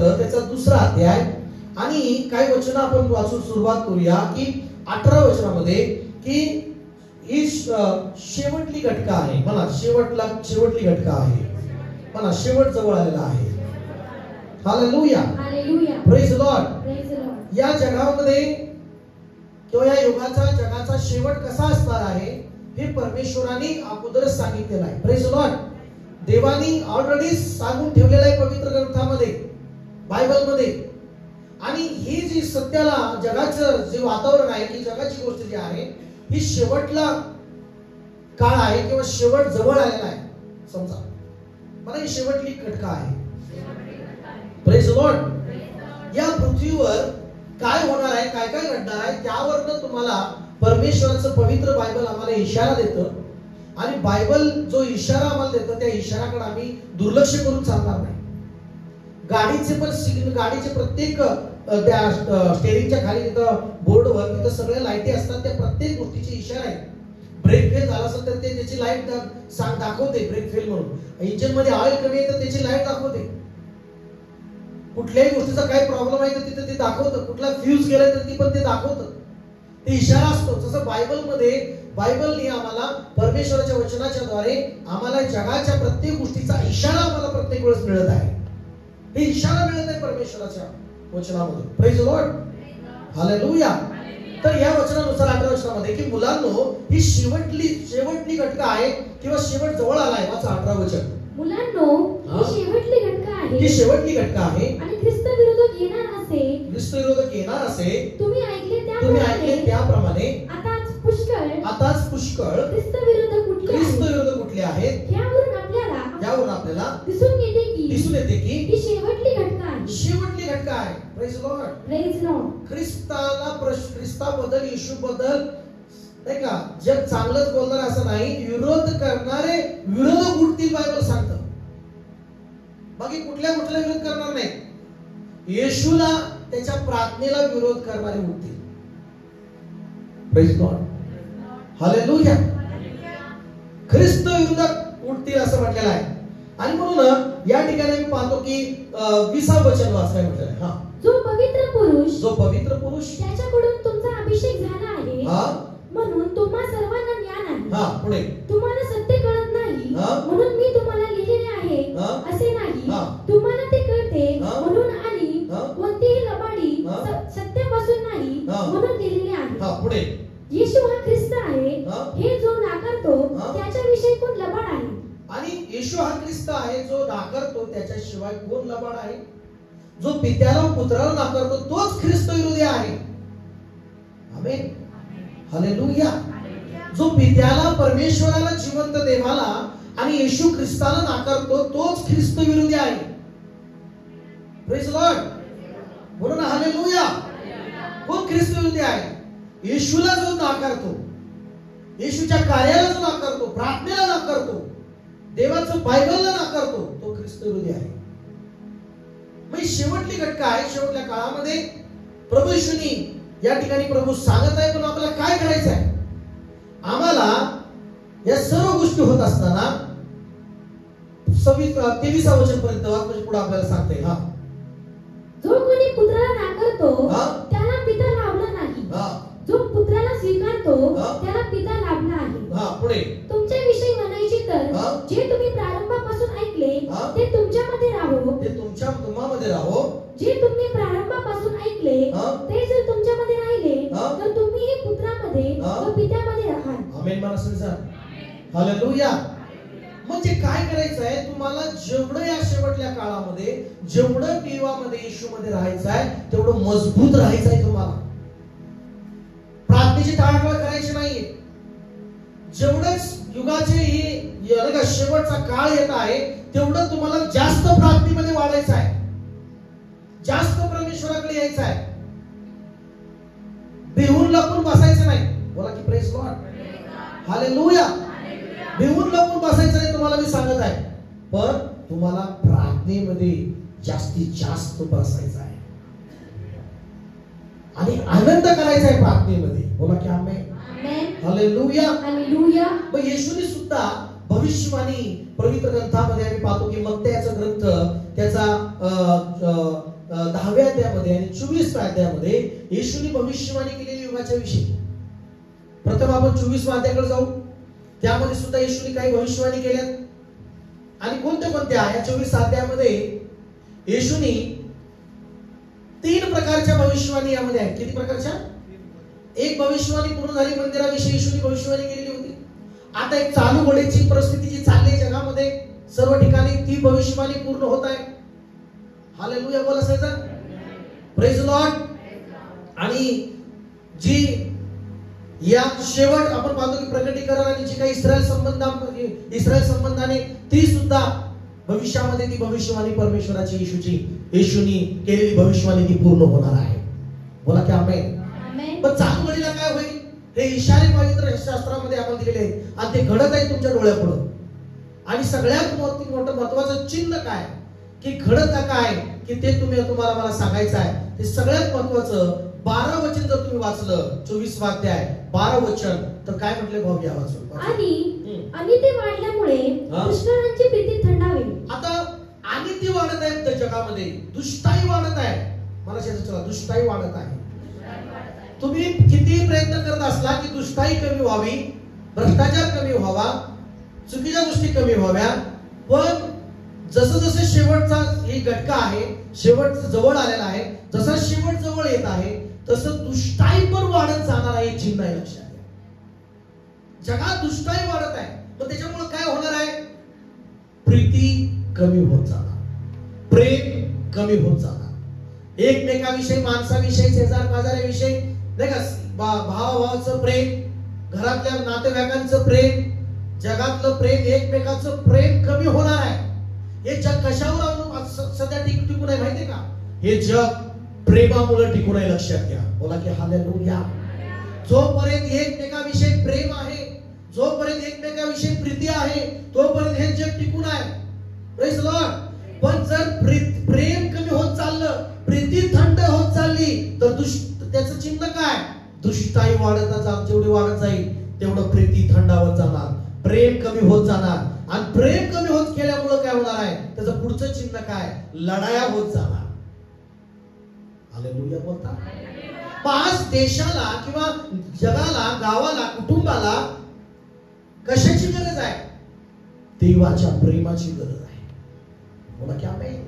पत्र त्याचा 2रा अध्याय आणि काही वचन आपण वाचून सुरुवात करूया की 18 वचनामध्ये की ही शेवटली घटका आहे. मला शेवटली घटका आहे. मला शेवट जवळ आलेला आहे. Hallelujah, hallelujah, praise Lord. Praise the Lord. या जगामध्ये किंवा या जगाचा शेवट कसा असणार आहे हे परमेश्वराने अगोदरच सांगितलेलं आहे. Praise Lord. देवानी ऑलरेडी सांगून ठेवलेलं आहे पवित्र ग्रंथामध्ये, बायबलमध्ये. आणि ही जी सध्याला जगाचं जे वातावरण आहे, की जगाची गोष्ट जी आहे ही शेवटला काळ आहे किंवा शेवट जवळ आलेला आहे. समजा मला ही शेवटली घटका आहे. Praise Lord. या पृथ्वीवर काय होणार आहे, काय काय घडणार आहे, त्यावरनं तुम्हाला परमेश्वराचं पवित्र बायबल आम्हाला इशारा देतं. आणि बायबल जो इशारा आम्हाला देतं त्या इशाराकडे आम्ही दुर्लक्ष करून चालणार नाही. गाडीचे प्रत्येक त्या स्टेरिंगच्या खाली तिथं बोर्डवर तिथं सगळ्या लाईटी असतात. त्या प्रत्येक गोष्टीचे इशारा आहेत. ब्रेक फेल झाला असेल तर ते त्याची लाईट दाखवते ब्रेक फेल म्हणून. इंजिन मध्ये ऑइल कमी आहे तर त्याची लाईट दाखवते. कुठल्याही गोष्टीचा काय प्रॉब्लेम आहे तर तिथे ते दाखवतं. कुठला फ्यूज गेलाय तर ती पण ते दाखवतं. ते इशारा असतो. जसं बायबलने आम्हाला परमेश्वराच्या वचनाच्या द्वारे आम्हाला जगाच्या प्रत्येक गोष्टीचा इशारा आम्हाला प्रत्येक वेळेस मिळत आहे. हे इशारा मिळत आहे परमेश्वराच्या वचनामध्ये. Praise the Lord. हालेलुया. तर या वचनानुसार 18 वचनामध्ये की मुलांनो ही शेवटली घटका आहे किंवा शेवट जवळ आलाय. वाचा 18 वचन. मुलांनो ही शेवटली घटका आहे. ही शेवटली घटका आहे. आणि ख्रिस्त विरोधक येणार असे तुम्ही ऐकले त्याप्रमाणे आताच पुष्कळ ख्रिस्त विरोधक कुठले आहेत यावरून आपल्याला दिसून येते की ही शेवटली घटका आहे. Praise Lord. Praise Lord. ख्रिस्ताबद्दल, येशूबद्दल नाही का जग चांगलंच बोलणार असं नाही, विरोध करणारे विरोधक उठतील बायबल सांगतं. बाकी कुठल्या विरोध करणार नाही. येशूला त्याच्या प्रार्थनेला विरोध करणारे उठतील. Praise Lord. हालेलुया. ख्रिस्त विरोधक उठतील असं म्हटलेलं आहे. आणि म्हणून या ठिकाणी मी पाहतो की 20 वचन वाचलंय म्हटलेलं आहे. जो पवित्र पुरुष त्याच्याकडून तुमचा अभिषेक झाला आहे म्हणून तुम्हा सर्वांना ज्ञान आहे. पुढे तुम्हाला सत्य कळत नाही म्हणून मी तुम्हाला लिहिलेले आहे असे नाही. तुम्हाला ते कळते म्हणून आणि कोणतीही लबाडी सत्यापासून नाही म्हणून लिहिलेले आहे. पुढे येशू हा ख्रिस्त आहे हे जो नाकारतो त्याच्याविषयी कोण लबाड आहे. आणि येशू हा ख्रिस्त आहे जो नाकारतो त्याच्याशिवाय कोण लबाड आहे. जो पित्याला पुत्राला नाकारतो तोच ख्रिस्त विरोधी आहे. आमेन. हालेलुया. जो पित्याला, परमेश्वराला, जिवंत देवाला आणि येशू ख्रिस्ताला नाकारतो तोच ख्रिस्त विरोधी आहे. Praise Lord. म्हणून हालेलुया. कोण ख्रिस्त विरोधी आहे. येशूला जो नाकारतो, येशूच्या कार्याला जो नाकारतो, प्रार्थनेला नाकारतो, देवाचं बायबलला नाकारतो तो ख्रिस्त विरोधी आहे. मग शेवटली घटका आहे. शेवटल्या काळामध्ये प्रभू येशूनी या ठिकाणी प्रभू सांगत आहे पण आपल्याला काय करायचं आहे. आम्हाला या सर्व गोष्टी होत असताना 23 वचन पर्यंत पुढे आपल्याला सांगते. जो कोणी पुत्राला नाकारतो त्याला पिता लाभला नाही. जो पुत्राला स्वीकारतो त्याला पिता लाभला आहे. पुढे तुमच्याविषयी म्हणायचे तर जे तुम्ही प्रारंभापासून ऐकले ते तुमच्यामध्ये राहो. जे तुम्ही प्रारंभापासून ऐकले ते जर तुमच्यामध्ये राहिले तर तुम्हीही पुत्रामध्ये व पित्यामध्ये राहाल. आमेन. मला समजा. हालेलुया. म्हणजे काय करायचं आहे तुम्हाला. जेवढं या शेवटल्या काळामध्ये जेवढं देवामध्ये येशूमध्ये राहायचं आहे तेवढं मजबूत राहायचं आहे तुम्हाला. प्रार्थनेची टाळाटाळ करायची नाहीये. जेवढंच युगाचे ही शेवटचा काळ येत आहे तेवढं तुम्हाला जास्त प्रार्थनेमध्ये वाढायचं आहे. जास्त परमेश्वराकडे यायचं आहे. भिवून लपून बसायचं नाही. बोला की प्रेज लॉर्ड. हालेलुया. भिवून लपून बसायचं नाही तुम्हाला मी सांगत आहे. पण तुम्हाला प्रार्थनेमध्ये जास्तीत जास्त बसायचं आहे आणि आनंद करायचा आहे प्रार्थनेमध्ये. बोला की आमेन. हालेलुया. हालेलुया. मग येशूने सुद्धा भविष्यवाणी पवित्र ग्रंथामध्ये आम्ही पाहतो की मत्तयाचा ग्रंथ त्याचा 10व्या अध्यायामध्ये आणि 24व्या अध्यायामध्ये येशूने भविष्यवाणी केलेली युगाच्या विषयी. प्रथम आपण 24व्या अध्यायाकडे जाऊ. त्यामध्ये सुद्धा येशूने काही भविष्यवाणी केल्यात. आणि कोणत्या या 24 अध्यायामध्ये येशूने 3 प्रकारच्या भविष्यवाणी यामध्ये आहेत. किती प्रकारच्या? एक भविष्यवाणी पूर्ण झाली, मंदिराविषयी येशूने भविष्यवाणी केलेली होती. आता एक चालू घडीची परिस्थिती जी चालली जगामध्ये सर्व ठिकाणी, ती भविष्यवाणी पूर्ण होत आहे. हालेलुया बोला सगळं. Praise Lord. आणि जी या शेवट आपण पाहतो की प्रकटीकरण आणि जी काही इस्रायल संबंधाने ती सुद्धा भविष्यामध्ये ती भविष्यवाणी परमेश्वराची येशूनी केलेली भविष्यवाणी ती पूर्ण होणार आहे. बोला की आमेन. पण चालू घडीला काय होईल हे इशारे पवित्र शास्त्रामध्ये आपण दिलेले आहेत आणि ते घडत आहे तुमच्या डोळ्यापुढं. आणि सगळ्यात मोठं महत्वाचं चिन्ह काय की घडत काय की ते तुम्हाला मला सांगायचं आहे. ते सगळ्यात महत्वाचं 12 वचन जर तुम्ही वाचलं 24 अध्याय 12 वचन तर काय म्हटले भाऊ घ्या वाचून. आणि ते वाढल्यामुळे दुष्टांची प्रीती थंडावी. आता आणि ती वाढत आहे त्या जगामध्ये, दुष्टाई वाढत आहे. मला चला दुष्टाई वाढत आहे. तुम्ही किती प्रयत्न करत असला की दुष्टाई कमी व्हावी, भ्रष्टाचार कमी व्हावा, चुकीच्या गोष्टी कमी व्हाव्या, पण जसं जसं शेवटचा ही घटका आहे, शेवट जवळ आलेला आहे, जसा शेवट जवळ येत आहे तसं दुष्टाई पण वाढत जाणार आहे. चिन्ह आहे लक्षात घ्या. जगात दुष्टाई वाढत आहे, पण त्याच्यामुळे काय होणार आहे? प्रीती कमी होत जाणार, प्रेम कमी होत जाणार, एकमेकाविषयी, माणसाविषयी, शेजार पाजाऱ्याविषयी नाही का, भावाचं प्रेम, घरातल्या नातेवाईकांचं प्रेम, जगातलं प्रेम, एकमेकाचं प्रेम कमी होणार आहे. हे जग कशावर सध्या टिकून आहे माहितीये का? हे जग प्रेमामुळे टिकून आहे. लक्षात घ्या. बोला की हालेलुया. जोपर्यंत एकमेकाविषयी प्रेम आहे, जोपर्यंत एकमेकाविषयी प्रीती आहे, तोपर्यंत हे जग टिकून आहे. Praise Lord. पण जर प्रेम कमी होत चाललं, प्रीती थंड होत चालली तर त्याचं चिन्ह काय? दुष्टाई वाढत जेवढी वाढत जाईल तेवढं प्रीती थंडावत जाणार, प्रेम कमी होत जाणार. आणि प्रेम कमी होत गेल्यामुळे काय होणार आहे? त्याचं पुढचं चिन्ह काय? लढाया होत जाणार. हालेलुया बोलता. आज देशाला किंवा जगाला, गावाला, कुटुंबाला कशाची गरज आहे? देवाच्या प्रेमाची गरज आहे. बोला की आमेन.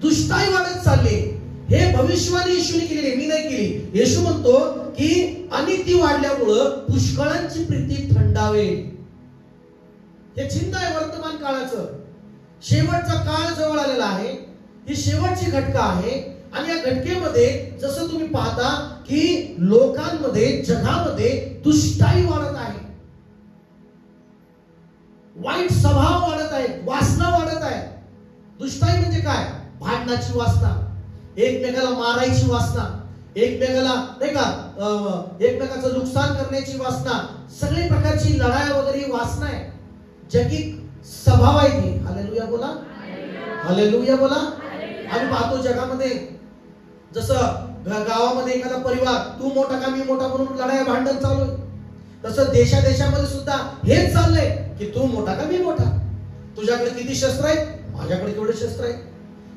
दुष्टाई वाढत चालली. हे भविष्यवाणी येशूने केली, मी नाही केली. येशू म्हणतो की अनिती वाढल्यामुळं पुष्कळांची प्रीती थंडावेल. हे चिन्ह आहे वर्तमान काळाचं. शेवटचा काळ जवळ आलेला आहे. ही शेवटची घटका आहे. आणि या घटकेमध्ये जसं तुम्ही पाहता की लोकांमध्ये, जगामध्ये दुष्टाई वाढत आहे, वाईट स्वभाव वाढत आहे, वासना वाढत आहे. दुष्टाई म्हणजे काय? भांडणाची वासना, एकमेकाला मारायची वासना, एकमेकाला नाही का एकमेकाचं नुकसान करण्याची वासना, सगळ्या प्रकारची लढाई वगैरे वासना आहे. जगिक स्वभाव आहे ती. हालेलुया बोला. हालेलुया बोला. आम्ही पाहतो जगामध्ये जसं गावामध्ये एखादा परिवार, तू मोठा का मी मोठा म्हणून लढाई भांडण चालू आहे, तसं देशादेशामध्ये सुद्धा हेच चाललंय की तू मोठा का मी मोठा. तुझ्याकडे किती शस्त्र आहेत, माझ्याकडे केवढे शस्त्र आहेत.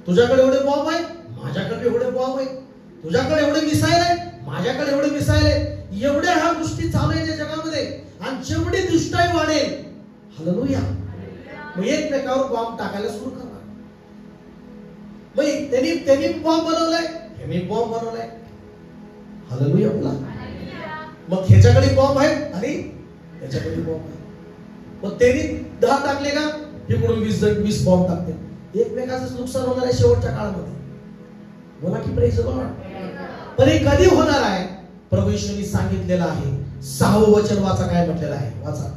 तुझ्याकडे एवढे बॉम्ब आहेत, माझ्याकडे एवढे बॉम्ब आहेत. तुझ्याकडे एवढे मिसाईल आहेत, माझ्याकडे एवढे मिसाईल आहेत. एवढ्या ह्या गोष्टी चालू आहेत त्या जगामध्ये. आणि जेवढी दुष्टाई वाढेल, हालेलुया, मग एकमेकावर बॉम्ब टाकायला सुरू करा. मग त्यांनी बॉम्ब बनवलाय, मी बॉम्ब बनवलाय. हालेलुया बोला. मग ह्याच्याकडे बॉम्ब आहे आणि त्याच्याकडे बॉम्ब आहे. मग त्यांनी 10 टाकले का, इकडून 20 बॉम्ब टाकते. एकमेकाचं नुकसान होणार आहे शेवटच्या काळामध्ये. बोला की प्रेज लॉर्ड. पण हे कधी होणार आहे? प्रभू येशूंनी सांगितलेलं आहे. 6वं वचन वाचा, काय म्हटलेलं आहे वाचा.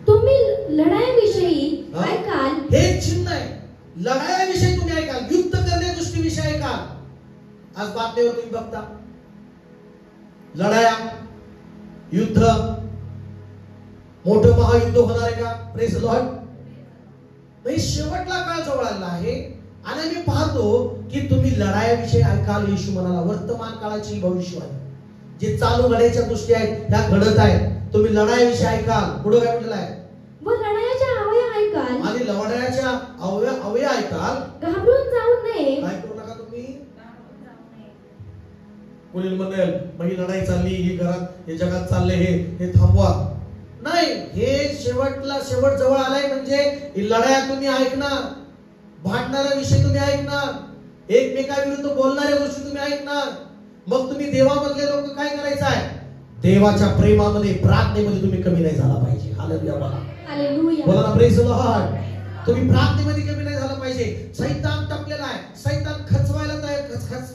तुम्ही लढाईविषयी ऐकाल. हे चिन्ह आहे. लढाईविषयी तुम्ही ऐकाल, युद्ध करण्या गोष्टीविषयी ऐकाल. आज बातमीवर तुम्ही बघता लढाया, युद्ध, मोठं महायुद्ध होणार आहे का? Praise Lord. म्हणजे शेवटला काळ जवळ आलेला आहे आणि आम्ही पाहतो की तुम्ही लढाईविषयी ऐकाल. येशू म्हणाला वर्तमान काळाची भविष्यवाणी, जे चालू घडायच्या गोष्टी आहेत त्या घडत आहेत. तुम्ही लढाईविषयी ऐकाल. पुढे काय म्हटलेलं आहे? व लढाईच्या आवाज ऐकाल आणि लढायाच्या अवया ऐकाल, घाबरून जाऊ नये. काय करू नका तुम्ही. कोणी म्हणेल मग ही लढाई चालली, ही घरात हे जगात चालले, हे थांबवा. नाही, हे शेवट जवळ आलाय म्हणजे ही लढाया तुम्ही ऐकणार, भांडणारा विषय तुम्ही ऐकणार, एकमेकाविरुद्ध बोलणाऱ्या गोष्टी तुम्ही ऐकणार. मग तुम्ही देवामधले लोक काय करायचं आहे, देवाच्या प्रेमामध्ये प्रार्थनेमध्ये तुम्ही कमी नाही झाला पाहिजे. हालेलुया बोला. हालेलुया. बोला ना, प्रेज द लॉर्ड. तुम्ही प्रार्थनेमध्ये कमी नाही झाला पाहिजे. सैतान टपलेला आहे. सैतान खचवायला तयार,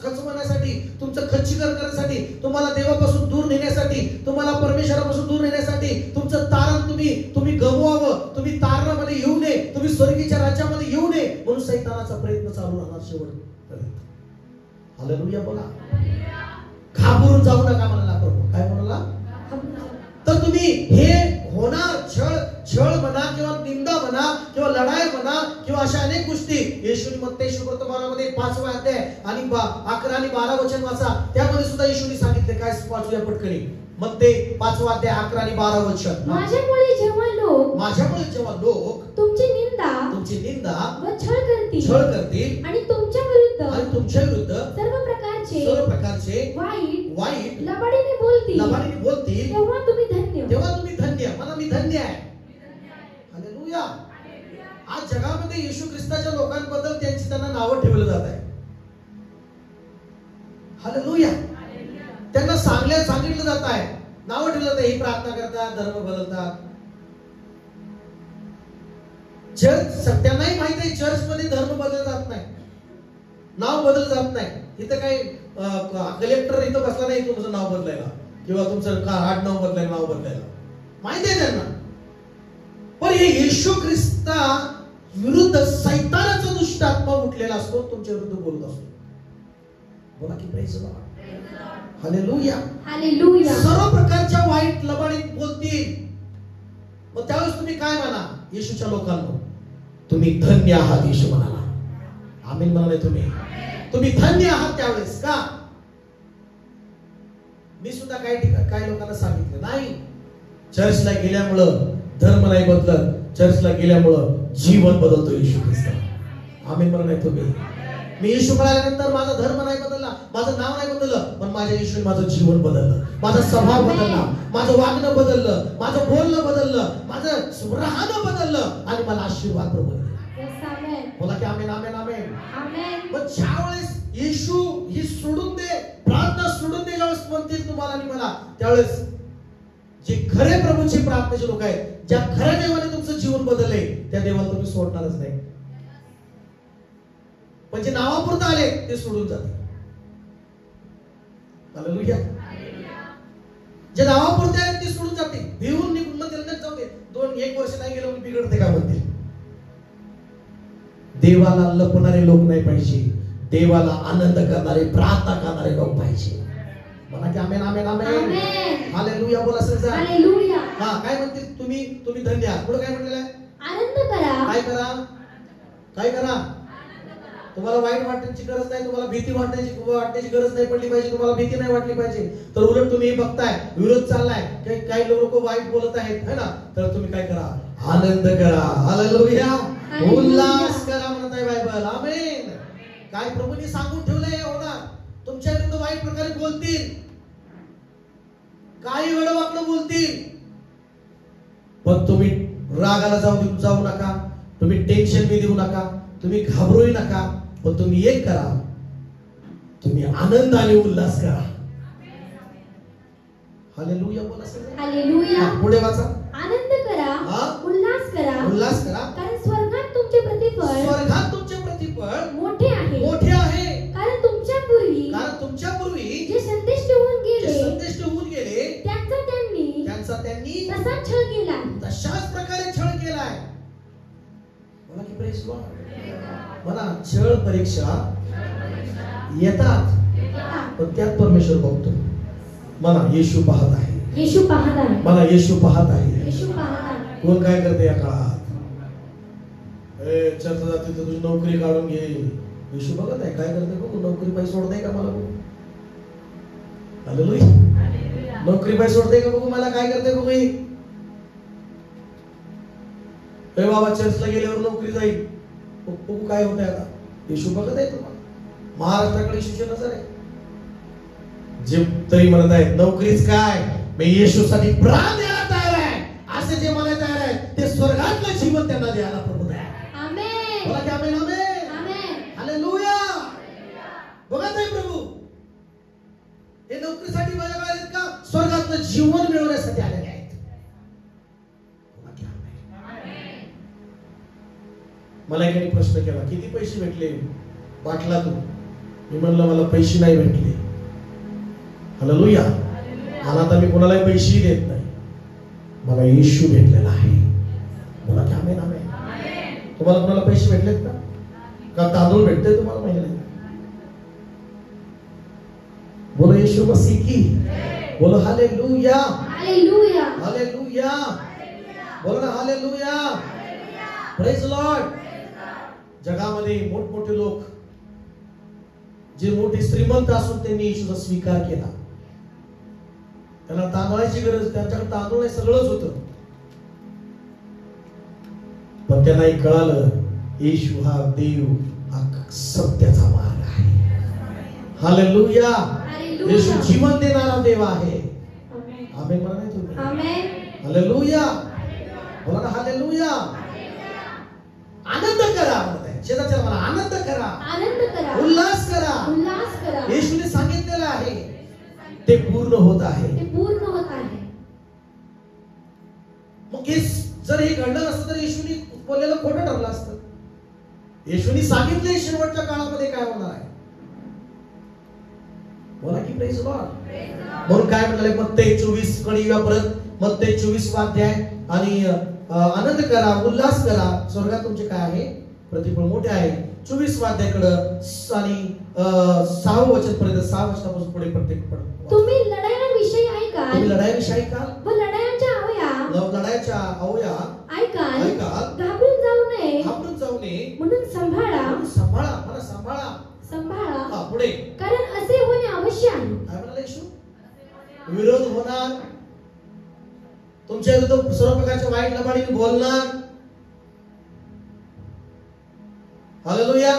खचवण्यासाठी, तुमचं खच्चीकरण करण्यासाठी, तुम्हाला देवापासून दूर नेण्यासाठी, तुम्हाला परमेश्वरापासून दूर नेण्यासाठी, तुमचं तारण तुम्ही गमवावं, तुम्ही तारणामध्ये येऊ नये, तुम्ही स्वर्गीच्या राज्यामध्ये येऊ नये म्हणून सैतानाचा प्रयत्न चालू राहणार शेवट. हालेलुया बोला. घाबरून जाऊ नका म्हणाला प्रभू. काय म्हणाला? तर तुम्ही हे होणार, छळ म्हणा किंवा निंदा म्हणा किंवा लढाई म्हणा किंवा अशा अनेक गोष्टी येशूने मत्ती शुभवर्तमानामध्ये 5वा अध्याय आणि 11 आणि 12 वचन वाचा, त्यामध्ये सुद्धा येशूने सांगितले. काय वाचूया पटकनी. मत्ती 5वा अध्याय 11 आणि 12 वचन. माझ्यामुळे जेव्हा लोक तुमची निंदा व छळ करतील आणि तुमच्या विरुद्ध सर्व प्रकारचे वाईट लबाडीने बोलतील, तेव्हा तुम्ही धन्य. मला मी धन्य आहे. हालेलुया. आज जगामध्ये येशू ख्रिस्ताच्या लोकांबद्दल त्यांना नावं ठेवलं जात आहे. हालेलुया. त्यांना सांगितलं जात आहे, नावं ठेवलं जात आहे. ही प्रार्थना करतात, धर्म बदलतात. त्यांनाही माहिती आहे चर्चमध्ये धर्म बदलला जात नाही, नाव बदललं जात नाही. इथं काही कलेक्टर इथं बसला नाही तुमचं नाव बदलायला किंवा तुमचं आडनाव बदलायला, नाव बदलायला. माहिती आहे त्यांना. पण हे येशू ख्रिस्ता विरुद्ध सैतानाचा दुष्ट आत्मा उठलेला असतो, तुमच्या विरुद्ध बोलत असतो. बोला की praise the Lord. Hallelujah. Hallelujah. सर्व प्रकारच्या वाईट लबाडीत बोलतील. मग त्यावेळेस तुम्ही काय म्हणा येशूच्या लोकांना? तुम्ही धन्य आहात. येशू म्हणाला. आमीन म्हणाले. तुम्ही धन्य आहात त्यावेळेस. का? मी सुद्धा काही लोकांना सांगितलं नाही, चर्चला गेल्यामुळं धर्म नाही बदलत, चर्चला गेल्यामुळं जीवन बदलतो येशू ख्रिस्त. आमीन म्हणाले तुम्ही. मी येशू आल्यानंतर माझा धर्म नाही बदलला, माझं नाव नाही बदललं, पण माझ्या येशूने माझं जीवन बदललं, माझा स्वभाव बदलला, माझं वागणं बदललं, माझं बोलणं बदललं, माझं राहणं बदललं आणि मला आशीर्वाद प्रभू. बोला की आमेन. आमेन. आमेन. मग ज्यावेळेस येशू ही सोडून दे, प्रार्थना सोडून दे ज्यावेळेस म्हणतील तुम्हाला आणि मला, त्यावेळेस जे खरे प्रभूचे प्रार्थनेचे लोक आहेत, ज्या खऱ्या देवाने तुमचं जीवन बदलले, त्या देवाला तुम्ही सोडणारच नाही. पण जे नावापुरतं आले ते सोडून जाते. हालेलुया. जे नावापुरते आहेत ते सोडून जाते, भिवून निघून मग जाऊ दे, 2-1 वर्ष नाही गेलं म्हणून बिघडते का म्हणतील. देवाला लपणारे लोक नाही पाहिजे, देवाला आनंद करणारे, प्रार्थना करणारे लोक पाहिजे. मला की आमेन. आमेन. आमेन. हालेलुया. बोला सगळं. हालेलुया. हा, काय म्हणतील? तुम्ही धन्य आहात. पुढे काय म्हटलेलं आहे? आनंद करा. काय करा? तुम्हाला वाईट वाटण्याची गरज नाही, तुम्हाला भीती वाटण्याची गरज नाही पडली पाहिजे, तुम्हाला भीती नाही वाटली पाहिजे. तर उलट तुम्ही बघताय विरोध चाललाय, काही लोक वाईट बोलत आहेत, है ना, तर तुम्ही काय करा? आनंद करा. हालेलुया. उल्हास करा म्हणत आहे बायबल. आमेन. काय प्रभूंनी सांगून ठेवलंय होणार. तुमच्या विरुद्ध वाईट प्रकारे बोलतील, काही वेळवाकडं बोलतील, पण तुम्ही रागाला जाऊ नका, तुम्ही टेन्शन बी देऊ नका, तुम्ही घाबरूही नका. पण तुम्ही एक करा, तुम्ही आनंद आणि उल्हास करा. हालेलुया. बोला सगळं. हालेलुया. पुढे वाचा. आनंद करा, उल्हास करा, कारण स्वर्गात तुमचे प्रतिफळ मोठे आहे. कारण तुमच्या पूर्वी जे संदेश ठेवून गेले त्यांचा त्यांनी तसाच प्रकारे छळ केलाय. बोला की प्रेज लॉर्ड. मला छळ परीक्षा येतात, पण त्यात परमेश्वर बघतो. मला येशू पाहत आहे. मला येशू पाहत आहे. कोण काय करते या काळात? चर्चा जाते तर तुझी नोकरी काढून घे. येशू बघत आहे काय करते बघू. नोकरी पाहिजे सोडते का मला बघू. हालेलुया. नोकरी पाहिजे सोडते का बघू. मला काय करते बघू. बाबा चर्चला गेल्यावर नोकरी जाईल, काय होतंय आता? येशू बघत आहे तुम्हाला, महाराष्ट्राकडे येशूची नजर आहे. जे तरी म्हणत आहेत नोकरीच काय, मी येशूसाठी प्राण द्यायला तयार आहे, असे जे मला तयार आहे ते स्वर्गातलं जीवन त्यांना द्यायला प्रभू आहे. आमेन. बोला की आमेन. आमेन. आमेन. हालेलुया. बघत आहे प्रभू हे नोकरीसाठी माझ्या आलेत का, स्वर्गातलं जीवन मिळवण्यासाठी आलेले आहेत. मला एकाने प्रश्न केला, किती पैसे भेटले बाटला तू? मी म्हणलं मला पैसे नाही भेटले. हालेलुया. मला आता मी कोणालाही पैसेही देत नाही, मला येशू भेटलेला आहे. बोला की आमेन. आमेन. तुम्हाला कोणाला पैसे भेटलेत का तांदूळ भेटते तुम्हाला महिन्याला? बोलो येशू मसीह की. बोलो हालेलुया. हालेलुया. हालेलुया. बोलो ना हालेलुया. Praise Lord. जगामध्ये मोठमोठे लोक जे मोठे श्रीमंत असून त्यांनी येशूचा स्वीकार केला. त्यांना तांदळाची गरज, त्यांच्याकडे तांदूळ नाही, सगळंच होतं, पण त्यांनाही कळालं येशू हा देव, हा सत्याचा मार्ग आहे. हालेलुया. येशू जीवन देणारा देव आहे. आमेन म्हणा नाही तुम्ही? आमेन. हालेलुया. बोला ना हालेलुया. आनंद करा म्हणत आहे. शेजारच्या मला आनंद करा, आनंद करा, उल्हास करा. उल्हास करा. येशूने सांगितलेलं आहे ते पूर्ण होत आहे. ते पूर्ण होत आहे. मग हे जर हे घडलं नसतं तर येशूने बोललेलं खोटं ठरलं असतं. येशूने सांगितलंय शेवटच्या काळामध्ये काय होणार आहे. बोला की प्रेज लॉर्ड. म्हणून काय म्हणाले मत्ते 24 कडे येऊया परत. मत्ते 24 अध्याय आणि आनंद करा, उल्हास करा, स्वर्गात तुमचे काय आहे प्रतिफळ मोठे आहे. 24 अध्यायाकडे आणि 6 वचन पर्यंत, 6 वचनापासून पुढे प्रत्येक तुम्ही लढाईविषयी ऐकाल, तुम्ही लढाईविषयी ऐकाल व लढाईच्या अवया ऐकाल, ऐकाल, घाबरून जाऊ नये, घाबरून जाऊ नये म्हणून सांभाळा, सांभाळा. मला सांभाळा, सांभाळा. पुढे कारण असे होणे आवश्यक आहे. काय म्हणाले येशू? विरोध होणार, तुमच्या विरुद्ध सर्व प्रकारच्या वाईट लबाडीने बोलणार. हालेलुया.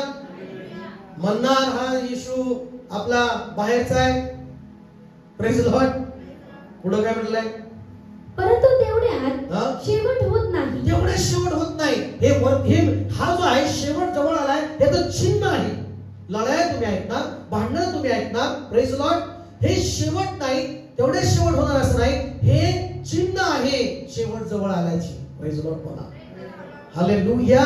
म्हणणार हा येशू आपला बाहेरचा आहे. Praise Lord. पुढे काय म्हटलंय? परंतु तेवढ्यात शेवट होत नाही. तेवढ्यात शेवट होत नाही. हे हा जो आहे शेवट जवळ आलाय, याचं चिन्ह आहे. लढाया तुम्ही ऐकणार, भांडणं तुम्ही ऐकणार. Praise Lord. हे शेवट नाही, तेवढ्यात शेवट होणार असं नाही, हे चिन्ह आहे शेवट जवळ आल्याची. प्रेज लॉर्ड म्हणा. हालेलुया.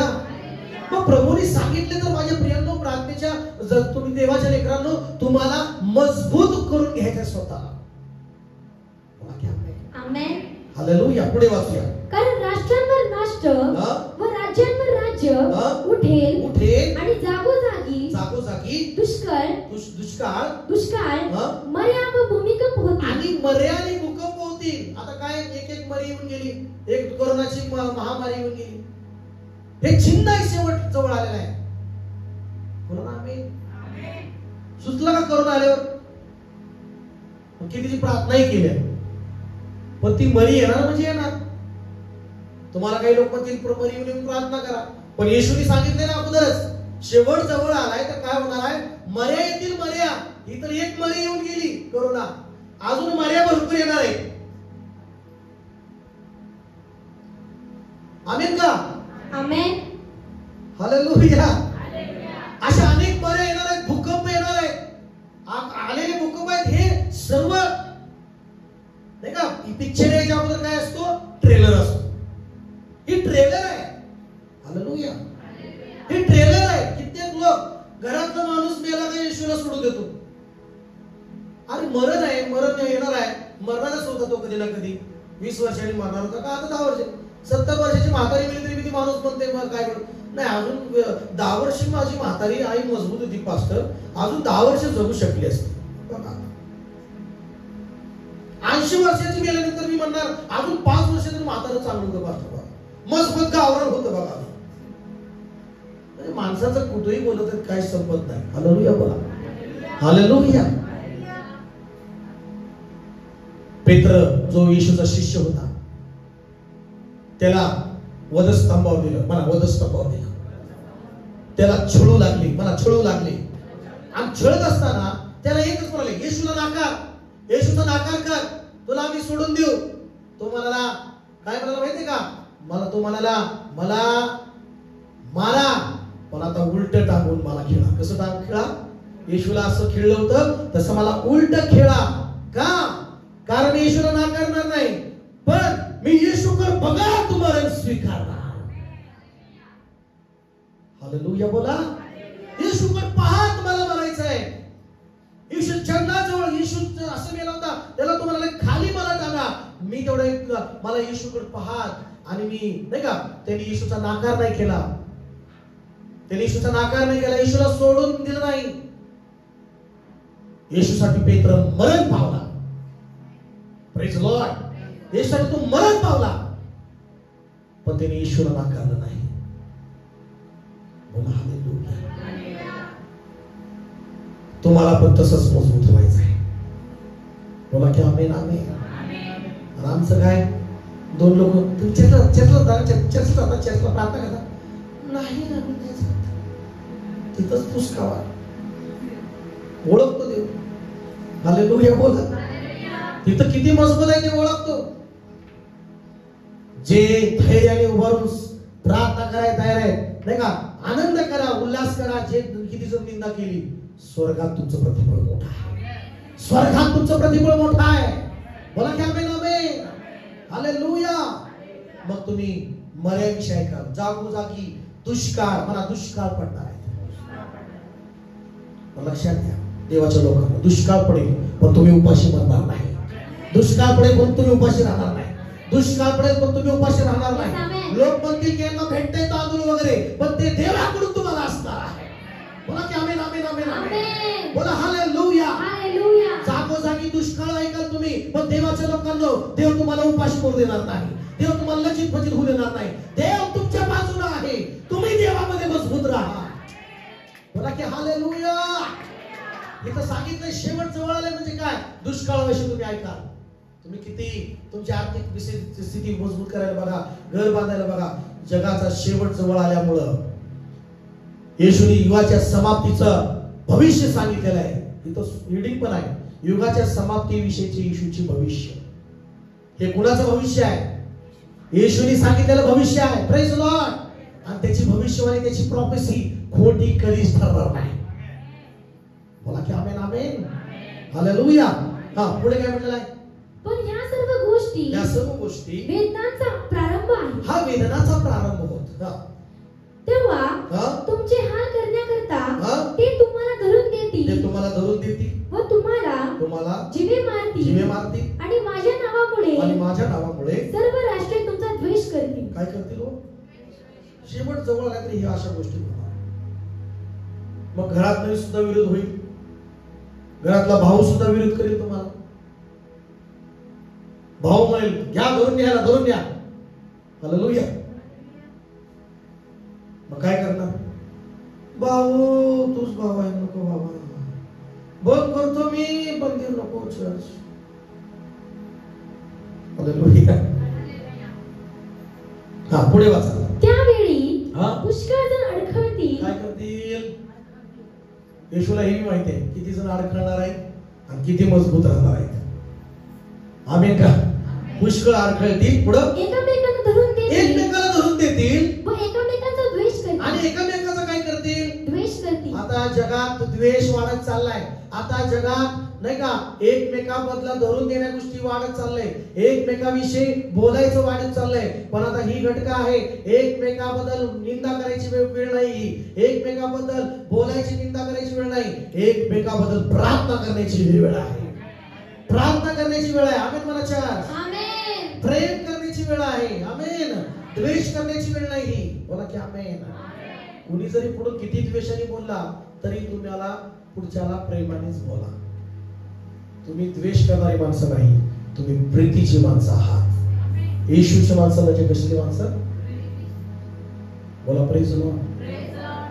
मग प्रभूने सांगितले तर माझ्या प्रियांनो, प्रार्थनेच्या जर तुम्ही देवाच्या लेकरांनो, तुम्हाला मजबूत करून घ्यायचं स्वतःला. आमेन. हालेलुया. पुढे वाचूया. कारण राष्ट्रांवर राष्ट्र व राज्यांवर राज्य उठेल आणि जागोजागी दुष्काळ मर्या व भूमिकंप होतील. आणि मर्या आणि भूकंप होतील. आता काय एक मरी येऊन गेली, एक कोरोनाची महामारी येऊन गेली. हे चिन्ह आहे शेवट जवळ आलेला आहे. कोरोना आमेन. सुचला का करोना आल्यावर? कितीची प्रार्थनाही केली, पण ती मरी येणार म्हणजे येणार. तुम्हाला काही लोक म्हणतील मरी येऊन प्रार्थना करा, पण येशूने सांगितले ना अगोदरच शेवट जवळ आलाय तर काय होणार आहे? मर्या येतील. मर्या ही तर एक मरी येऊन गेली करोना, अजून मर्या भरपूर येणार आहे. आमेन का? आमेन. हालेलुया. अशा अनेक मर्या येणार आहेत, भूकंप येणार आहेत. आलेले भूकंप आहेत हे सर्व नाही का. पिक्चर याच्या अगोदर काय असतो? ट्रेलर असतो. ही ट्रेलर आहे. हालेलुया. ही ट्रेलर आहे. कित्येक लोक घरातला माणूस मेला का येशूला सोडून देतो. अरे मरण आहे, मरण येणार आहे, मरणारच होता तो कधी ना कधी. 20 वर्षांनी मरणार होता का, आता 10 वर्ष, 70 वर्षाची म्हातारी मिळली तरी ती माणूस म्हणते मग काय करू. नाही, अजून 10 वर्ष माझी म्हातारी आई मजबूत होती पास्टर, अजून 10 वर्ष जगू शकली असते. 80 वर्षाची गेल्यानंतर मी म्हणणार अजून 5 वर्ष तरी म्हातारं चांगलं होतं पास्टर, मजबूत गावरान होतं बघा. माणसाचं कुठेही बोलत काही संपत नाही. हालेलुया. बोला हालेलुया. पेत्र जो येशूचा शिष्य होता, त्याला वधस्तंभावर दिलं. मला वधस्तंभावर दिलं. त्याला छळू लागली, मला छळू लागली. आणि छळत असताना त्याला एकच म्हणाले, येशूला नाकार, येशूचा नाकार कर, तुला आम्ही सोडून देऊ. तो म्हणाला काय म्हणाला माहितीये का? तो म्हणाला मला मारा, पण आता उलट टाकून मला खेळा. कसं खेळा? येशूला असं खेळलं होतं तसं मला उलट खेळा. का? कारण येशूला नाकारणार नाही, पण मी येशूकर बघा तुम्हाला स्वीकारणार. हालेलुया बोला. येशूकर पहा तुम्हाला म्हणायचं आहे. येशू चरणाजवळ येशू असं गेला होता, त्याला तुम्हाला खाली मला टाका. मी तेवढं मला येशूकडे पाहत आणि मी नाही का, त्यांनी येशूचा नाकार नाही केला. त्याने येशूचा नाकार नाही केला, येशूला सोडून दिलं नाही. येशूसाठी पेत्र मरण पावला. Praise Lord. येशूसाठी तो मरण पावला, पण त्याने येशूला नाकारलं नाही. बोला हालेलुया. तुम्हाला पण तसंच मजबूत व्हायचं आहे. बोला की आमेन आमेन. आणि आमचं काय, दोन लोक चर्चला प्रार्थना करतात, नाही ना तिथंच पुसकावा, ओळखतो देव. हालेलुया बोला. तिथं किती मजबूत आहे ते ओळखतो. जे धैर्याने उभारून प्रार्थना करायला तयार आहे नाही का, आनंद करा, उल्हास करा. जे किती जण निंदा केली, स्वर्गात तुमचं प्रतिफळ मोठं आहे. स्वर्गात तुमचं प्रतिफळ मोठं आहे. बोला की आमेन आमेन. हालेलुया. मग तुम्ही मर्याविषयी ऐका. जागोजागी दुष्काळ, मला दुष्काळ पडणार आहे. लक्षात घ्या देवाच्या लोकांना, दुष्काळ पडेल पण तुम्ही उपाशी मरणार नाही. दुष्काळ पडेल पण तुम्ही उपाशी राहणार नाही. दुष्काळ पडेल पण तुम्ही उपाशी राहणार नाही. लोक म्हणतील की यांना भेटते तांदूळ वगैरे, पण ते देवाकडून तुम्हाला असणार आहे. बोला की आमेन आमेन आमेन आमेन. बोला हालेलुया. जागोजागी दुष्काळ ऐकाल तुम्ही, पण देवाच्या लोकांना देव तुम्हाला उपाशी करू देणार नाही. देव तुम्हाला लचित फचित होऊ देणार नाही. देव तुमच्या बाजूला आहे. तुम्ही देवामध्ये मजबूत राहा. बोला की हालेलुया. इथं सांगितलं शेवट जवळ आले म्हणजे काय, दुष्काळाविषयी तुम्ही ऐका. तुम्ही किती तुमची आर्थिक स्थिती मजबूत करायला बघा, घर बांधायला बघा. जगाचा शेवट जवळ आल्यामुळं येशूने युगाच्या समाप्तीचं भविष्य सांगितलेलं आहे. इथं रीडिंग पण आहे, युगाच्या समाप्तीविषयीचे येशूचे भविष्य. हे कुणाचं भविष्य आहे? येशूने सांगितलेलं भविष्य आहे. Praise Lord. आणि त्याची भविष्यवाणी, त्याची प्रॉफेसी खोटी कधीच ठरणार नाही. बोला की आमेन आमेन. हालेलुया. हा पुढे काय म्हटलेलं आहे? पण ह्या सर्व गोष्टी वेदनांचा प्रारंभ आहे. हा वेदनाचा प्रारंभ होतो. तेव्हा तुमचे हाल करण्याकरता ते तुम्हाला धरून देतील व तुम्हाला जीवे मारतील आणि माझ्या नावामुळे सर्व राष्ट्रे तुमचा द्वेष करतील. काय करतील हो? शेवट जवळ आला तरी ह्या अशा गोष्टी होणार. मग घरात नाही सुद्धा विरोध होईल. घरातला भाऊ सुद्धा विरोध करेल तुम्हाला. भाऊ म्हणेल घ्या धरून न्या. हालेलुया. मग काय करणार? भाऊ तूच भाऊ आहे, नको बाबा, बंद करतो मी, मंदिर नको, चर्च. हालेलुया. हा पुढे वाचा. त्यावेळी पुष्कळ जण अडखळतील. काय करतील? येशूला हे माहिती आहे किती जण अडखळणार आहेत आणि किती मजबूत राहणार आहेत. आमेन का? पुष्कळ अडखळतील, पुढं एकमेकांना धरून देतील व एकमेकांचा द्वेष करतील. आणि एकमेकांचा काय करतील? द्वेष करतील. आता जगात द्वेष वाढत चाललाय. आता जगात नाही का एकमेकांबद्दल धरून देण्या गोष्टी वाढत चाललंय. एकमेकांविषयी बोलायचं वाढत चाललंय. पण आता ही घटका आहे, एकमेकांबद्दल निंदा करायची वेळ नाही. एकमेकांबद्दल बोलायची निंदा करायची वेळ नाही. एकमेकांबद्दल प्रार्थना करण्याची वेळ आहे. प्रार्थना करण्याची वेळ आहे. आमेन म्हणा चार. आमेन. प्रेम करण्याची वेळ आहे. आमेन. द्वेष करण्याची वेळ नाही. बोला की आमेन. कुणी जरी पुढे किती द्वेषाने बोलला तरी तुम्हाला पुढच्याला प्रेमानेच बोला. तुम्ही द्वेष करणारी माणसं नाही, तुम्ही प्रीतीची माणसं आहात. येशूच्या माणसं म्हणजे कसली माणसं? बोला प्रेज लॉर्ड.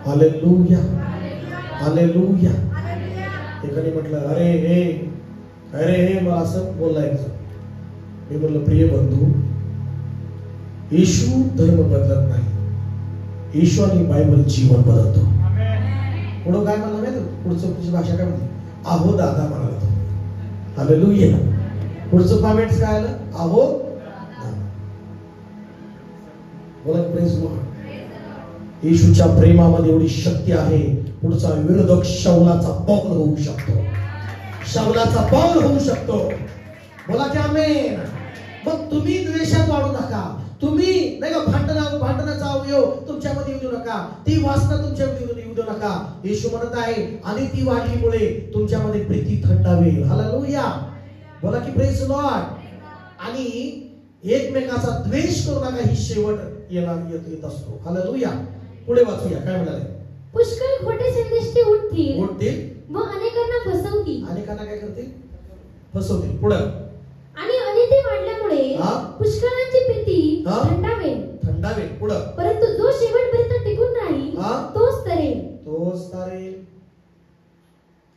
हालेलुया. हालेलुया. एकाने म्हटलं अरे हे मला असं बोललाय. मी म्हटलं प्रिय बंधू, येशू धर्म बदलत नाही, येशू आणि बायबल जीवन बदलतो. पुढं काय म्हणलं माहिती? पुढची भाषा काय म्हणते? अहो दादा म्हणाला तो. हालेलुया. पुढचं कमेंट्स काय आलं? अहो दादा. बोला प्रेज लॉर्ड. येशूच्या प्रेमामध्ये एवढी शक्ती आहे, पुढचा विरोधक शाऊलाचा पाऊल होऊ शकतो, शाऊलाचा पाऊल होऊ शकतो. बोला की आमेन. मग तुम्ही द्वेषात वाढू नका, तुम्ही नाही का भांडणाचा अवयव तुमच्यामध्ये येऊ देऊ नका, ती वासना तुमच्यामध्ये येऊ देऊ नका. येशू म्हणत आहे आणि ती वाढलीमुळे तुमच्यामध्ये प्रीती थंडावेल. हालेलुया. बोला की प्रेज लॉर्ड. आणि एकमेकाचा द्वेष करू नका, ही शेवट येत असतो. हालेलुया. पुढे वाचूया काय म्हणाले? पुष्कळ खोटे संदेष्टे उठतील उठतील व अनेकांना फसवतील. अनेकांना काय करतील? फसवतील. पुढे आणि अनिती वाढल्यामुळे पुष्कळांची प्रीती थंडावेल. थंडावेल. पुढे परंतु जो शेवटपर्यंत टिकून राहील तोच तरेल. तोच तरेल.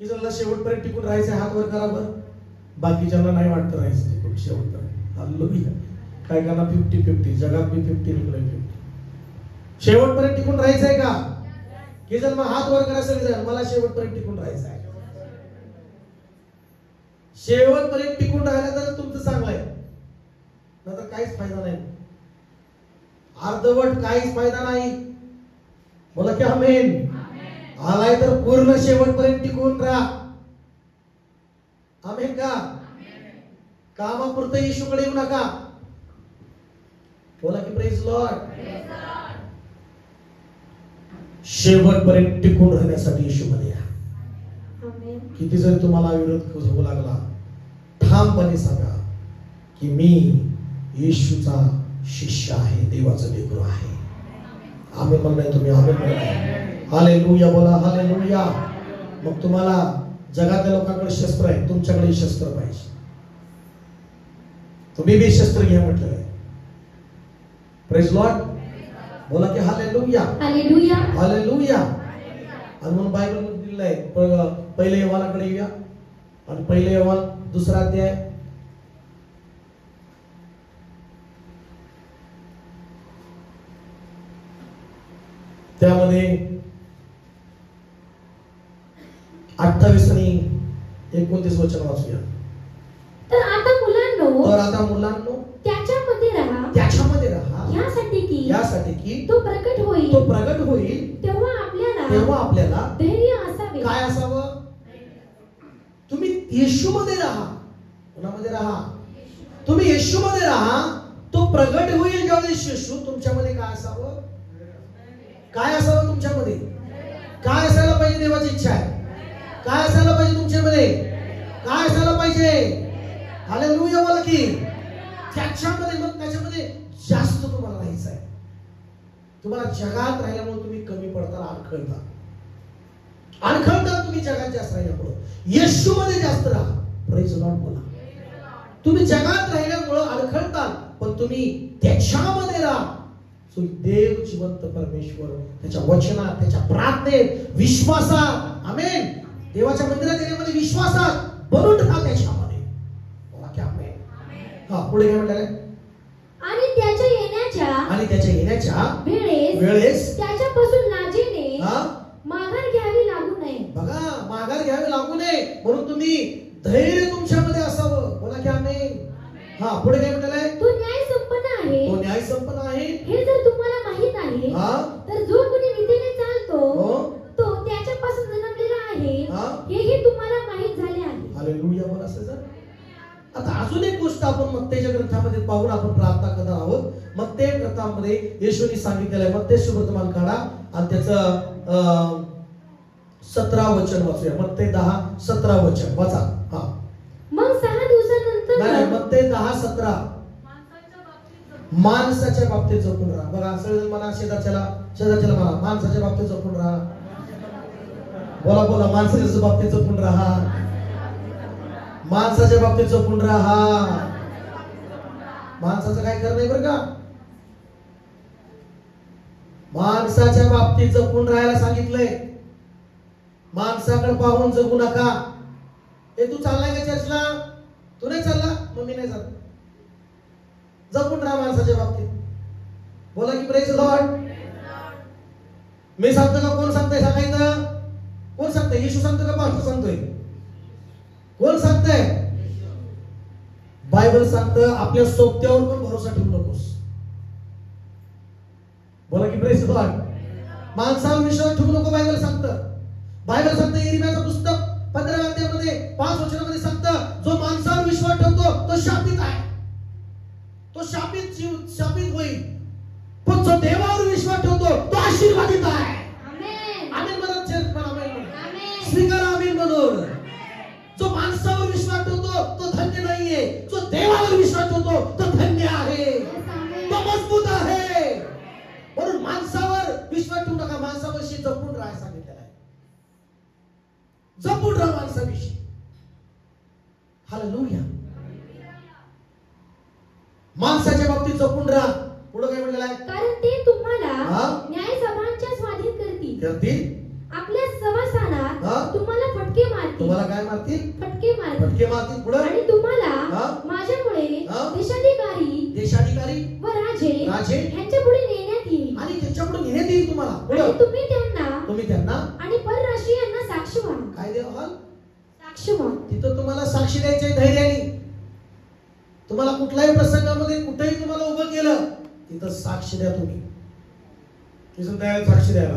की ज्याला शेवटपर्यंत टिकून राहायचं हात वर करा बरं. बाकीच्यांना नाही वाटतं राहायचं टिकून शेवटपर्यंत. हालेलुया. काय करणार? 50-50. जगात बी 50 निघलोय 50. शेवटपर्यंत टिकून राहायचंय का? की जर मग हात वर करा सगळेजण, मला शेवटपर्यंत टिकून राहायचं आहे. शेवटपर्यंत टिकून राहिला तर तुमचं चांगलं आहे, नाहीतर काहीच फायदा नाही. अर्धवट काहीच फायदा नाही. बोला की आमेन. आलाय तर पूर्ण शेवटपर्यंत टिकून राहा. आमेन का? कामापुरतं येशूकडे येऊ नका. बोला की प्रेज लॉर्ड. शेवटपर्यंत टिकून राहण्यासाठी येशूमध्ये या. किती जरी तुम्हाला विरोध होऊ लागला, ठामपणे सांगा की मी येशूचा शिष्य आहे, देवाचा लेकरू आहे. आमेन म्हणताय तुम्ही? आमेन म्हणताय? हालेलुया. बोला हालेलुया. मग तुम्हाला जगातल्या लोकांकडे शस्त्र आहे, तुमच्याकडे शस्त्र पाहिजे. तुम्ही बी शस्त्र घ्या म्हटलं आहे. Praise Lord. बोला की हालेलुया. हालेलुया. हालेलुया. आणि म्हणून बायबल मध्ये दिलेलं आहे. पहिले योहानाकडे येऊया. आणि पहिले योहान 2रा अध्याय त्यामध्ये 28 आणि 29 वचन वाचूया. तर आता मुलांनो त्याच्यामध्ये राहा यासाठी की तो प्रकट होईल तेव्हा आपल्याला धैर्य असावे. काय असावं? तुम्ही येशूमध्ये राहा. कोणामध्ये राहा? तुम्ही येशूमध्ये राहा. तो प्रगट होईल ज्यावेळेस येशू तुमच्यामध्ये काय असावं? काय असावं तुमच्यामध्ये? काय असायला पाहिजे? देवाची इच्छा आहे. काय असायला पाहिजे तुमच्यामध्ये? काय असायला पाहिजे? हालेलुया. बोला की त्याच्यामध्ये, मग त्याच्यामध्ये जास्त तुम्हाला राहायचं आहे. तुम्हाला जगात राहिल्यामुळे तुम्ही कमी पडता, अडखळता तुम्ही जगात जास्त राहिल्यामुळे. येशूमध्ये जास्त राहा. Praise Lord. बोला. तुम्ही जगात राहिल्यामुळे अडखळता, पण तुम्ही त्याच्यामध्ये राहा. देव जिवंत परमेश्वर त्याच्या वचनात, त्याच्या प्रार्थनेत, विश्वासात, आमेन, देवाच्या मंदिरात येण्यामध्ये विश्वासात बनून राहा त्याच्यामध्ये. बोला की आमेन. हा पुढे काय म्हटलंय? आणि त्याच्या येण्याच्या वेळेस त्याच्यापासून लाजेने माघार घ्यावी लागू नये. बघा, माघार घ्यावी लागू नये म्हणून तुम्ही धैर्य तुमच्यामध्ये असावं. बोला की आमेन. हा पुढे काय म्हटलंय? तो न्याय संपन्न आहे. हे जर तुम्हाला माहित आहे, तर जो कोणी नीतीने चालतो तो त्याच्यापासून जन्मलेला आहे, हेही तुम्हाला माहित झाले आहे. हालेलुया. बोला सर. आता अजून एक गोष्ट आपण मत्तेच्या ग्रंथामध्ये पाहून आपण प्रार्थना करणार आहोत. मत्ते ग्रंथामध्ये येशूने सांगितलेलं आहे. मत्ते सुवर्तमान काढा आणि त्याचं 17 वचन वाचूया. मत्ते 10:17 वचन वाचा. हा. मग 6 दिवसानंतर नाही, मत्ते 10:17 माणसाच्या बाबतीत जपून राहा. बघा सगळेजण म्हणा शेजारच्याला म्हणा माणसाच्या बाबतीत जपून राहा. बोला माणसाच्या बाबतीत जपून राहा. माणसाच्या बाबतीत जपून राहा. माणसाचं काय करणार नाही बरं का. माणसाच्या बाबतीत जपून राहायला सांगितलंय. माणसाकडे पाहून जगू नका. तू चाललाय का चर्चला? तू नाही चालला, मग मी नाही जात. जपून राहा माणसाच्या बाबतीत. बोला की प्रेज लॉर्ड. मी सांगतो का कोण सांगतंय सांगायचं? कोण सांगतंय? येशू सांगतो का पास्टर सांगतोय? कोण सांगतंय? बायबल सांगतं आपल्या सोबत्यावर पण भरोसा ठेवू नकोस. बोला की प्रेज लॉर्ड. माणसावर विश्वास ठेवू नको बायबल सांगतं. बायबल सांगतं यिर्मयाचं पुस्तक 15व्या अध्यायामध्ये 5 वचनामध्ये सांगतं जो माणसावर विश्वास ठेवतो तो शापित आहे. तो शापित होईल. पण जो देवावर विश्वास ठेवतो तो आशीर्वादित आहे. आमेन. आमेन म्हणत चर्च पण आमेन. आमेन. स्वीकार आमेन म्हणून. जो माणसावर विश्वास ठेवतो तो धन्य नाहीये. जो देवावर विश्वास ठेवतो तो धन्य आहे. तो मजबूत आहे. म्हणून माणसावर विश्वास ठेवू नका. माणसाविषयी जपून राहा सांगितलेलं आहे. जपून राहा माणसाविषयी. हालेलुया. माणसाच्या बाबतीत जपून राहा. पुढे काय म्हटलेलं आहे? कारण ते तुम्हाला न्यायसभांच्या स्वाधीन करतील. आपल्या सभास्थानात तुम्हाला फटके मारतील. तुम्हाला काय मारतील? फटके मारतील. पुढे आणि तुम्हाला माझ्यामुळे देशाधिकारी व राजे यांच्या पुढे नेण्यात येईल. आणि त्यांच्या पुढे नेण्यात येईल तुम्हाला. पुढे तुम्ही त्यांना आणि परराष्ट्रीयांना साक्ष व्हाल. काय द्याल? साक्ष व्हाल. तिथं तुम्हाला साक्षी द्यायची धैर्याने. तुम्हाला कुठल्याही प्रसंगामध्ये कुठेही तुम्हाला उभं केलं तिथं साक्ष द्या. तुम्ही साक्ष द्यायला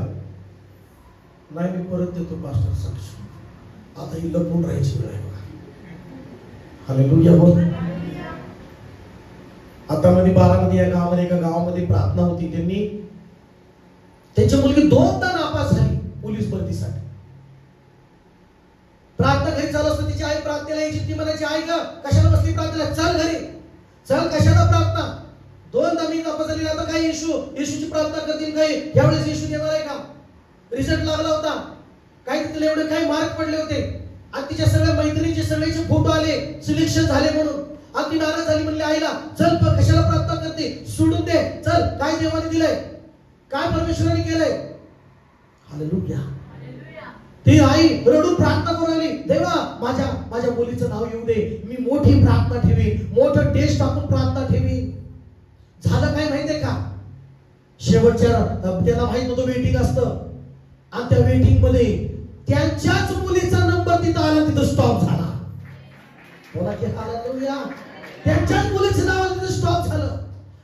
नाही. मी परत देतो पास्टर साक्ष. आता ही लपून राहायची वेळ आहे. हालेलुया बोल. आता मध्ये बारामती या गावामध्ये एका गावामध्ये प्रार्थना होती. त्यांची मुलगी 2दा नापास झाली पोलीस भरतीसाठी. प्रार्थना घरी चालू असतो. तिची आई प्रार्थनेला यायची. ती म्हणायची आई ग कशाला बसली प्रार्थनेला? चल घरी चल. कशाला प्रार्थना? 2दा मी नापास झाली. आता काय येशूची प्रार्थना करतील काही? यावेळेस येशू देणार आहे का? रिझल्ट लागला होता. काही तिथे एवढे काही मार्क पडले होते. आणि तिच्या सगळ्या मैत्रिणींचे सगळ्याचे फोटो आले सिलेक्शन झाले म्हणून. आणि ती नाराज झाली. म्हणली आईला चल कशाला प्रार्थना करते? सोडून दे. चल काय देवाने दिलंय? काय परमेश्वराने केलंय? हालेलुया. ती आई रडून प्रार्थना करू लागली. देवा माझ्या मुलीचं नाव येऊ दे. मी मोठी प्रार्थना ठेवी. मोठं टेस्ट टाकून प्रार्थना ठेवी. झालं काय माहितीये का? शेवटच्या त्याला माहित नव्हतं वेटिंग असतं. आणि त्या वेटिंग मध्ये त्यांच्याच मुलीचा नंबर तिथं आला. तिथं स्टॉप झाला. बोला की हालेलुया. त्यांच्याच मुलीचं नाव आलं तिथं स्टॉप झालं.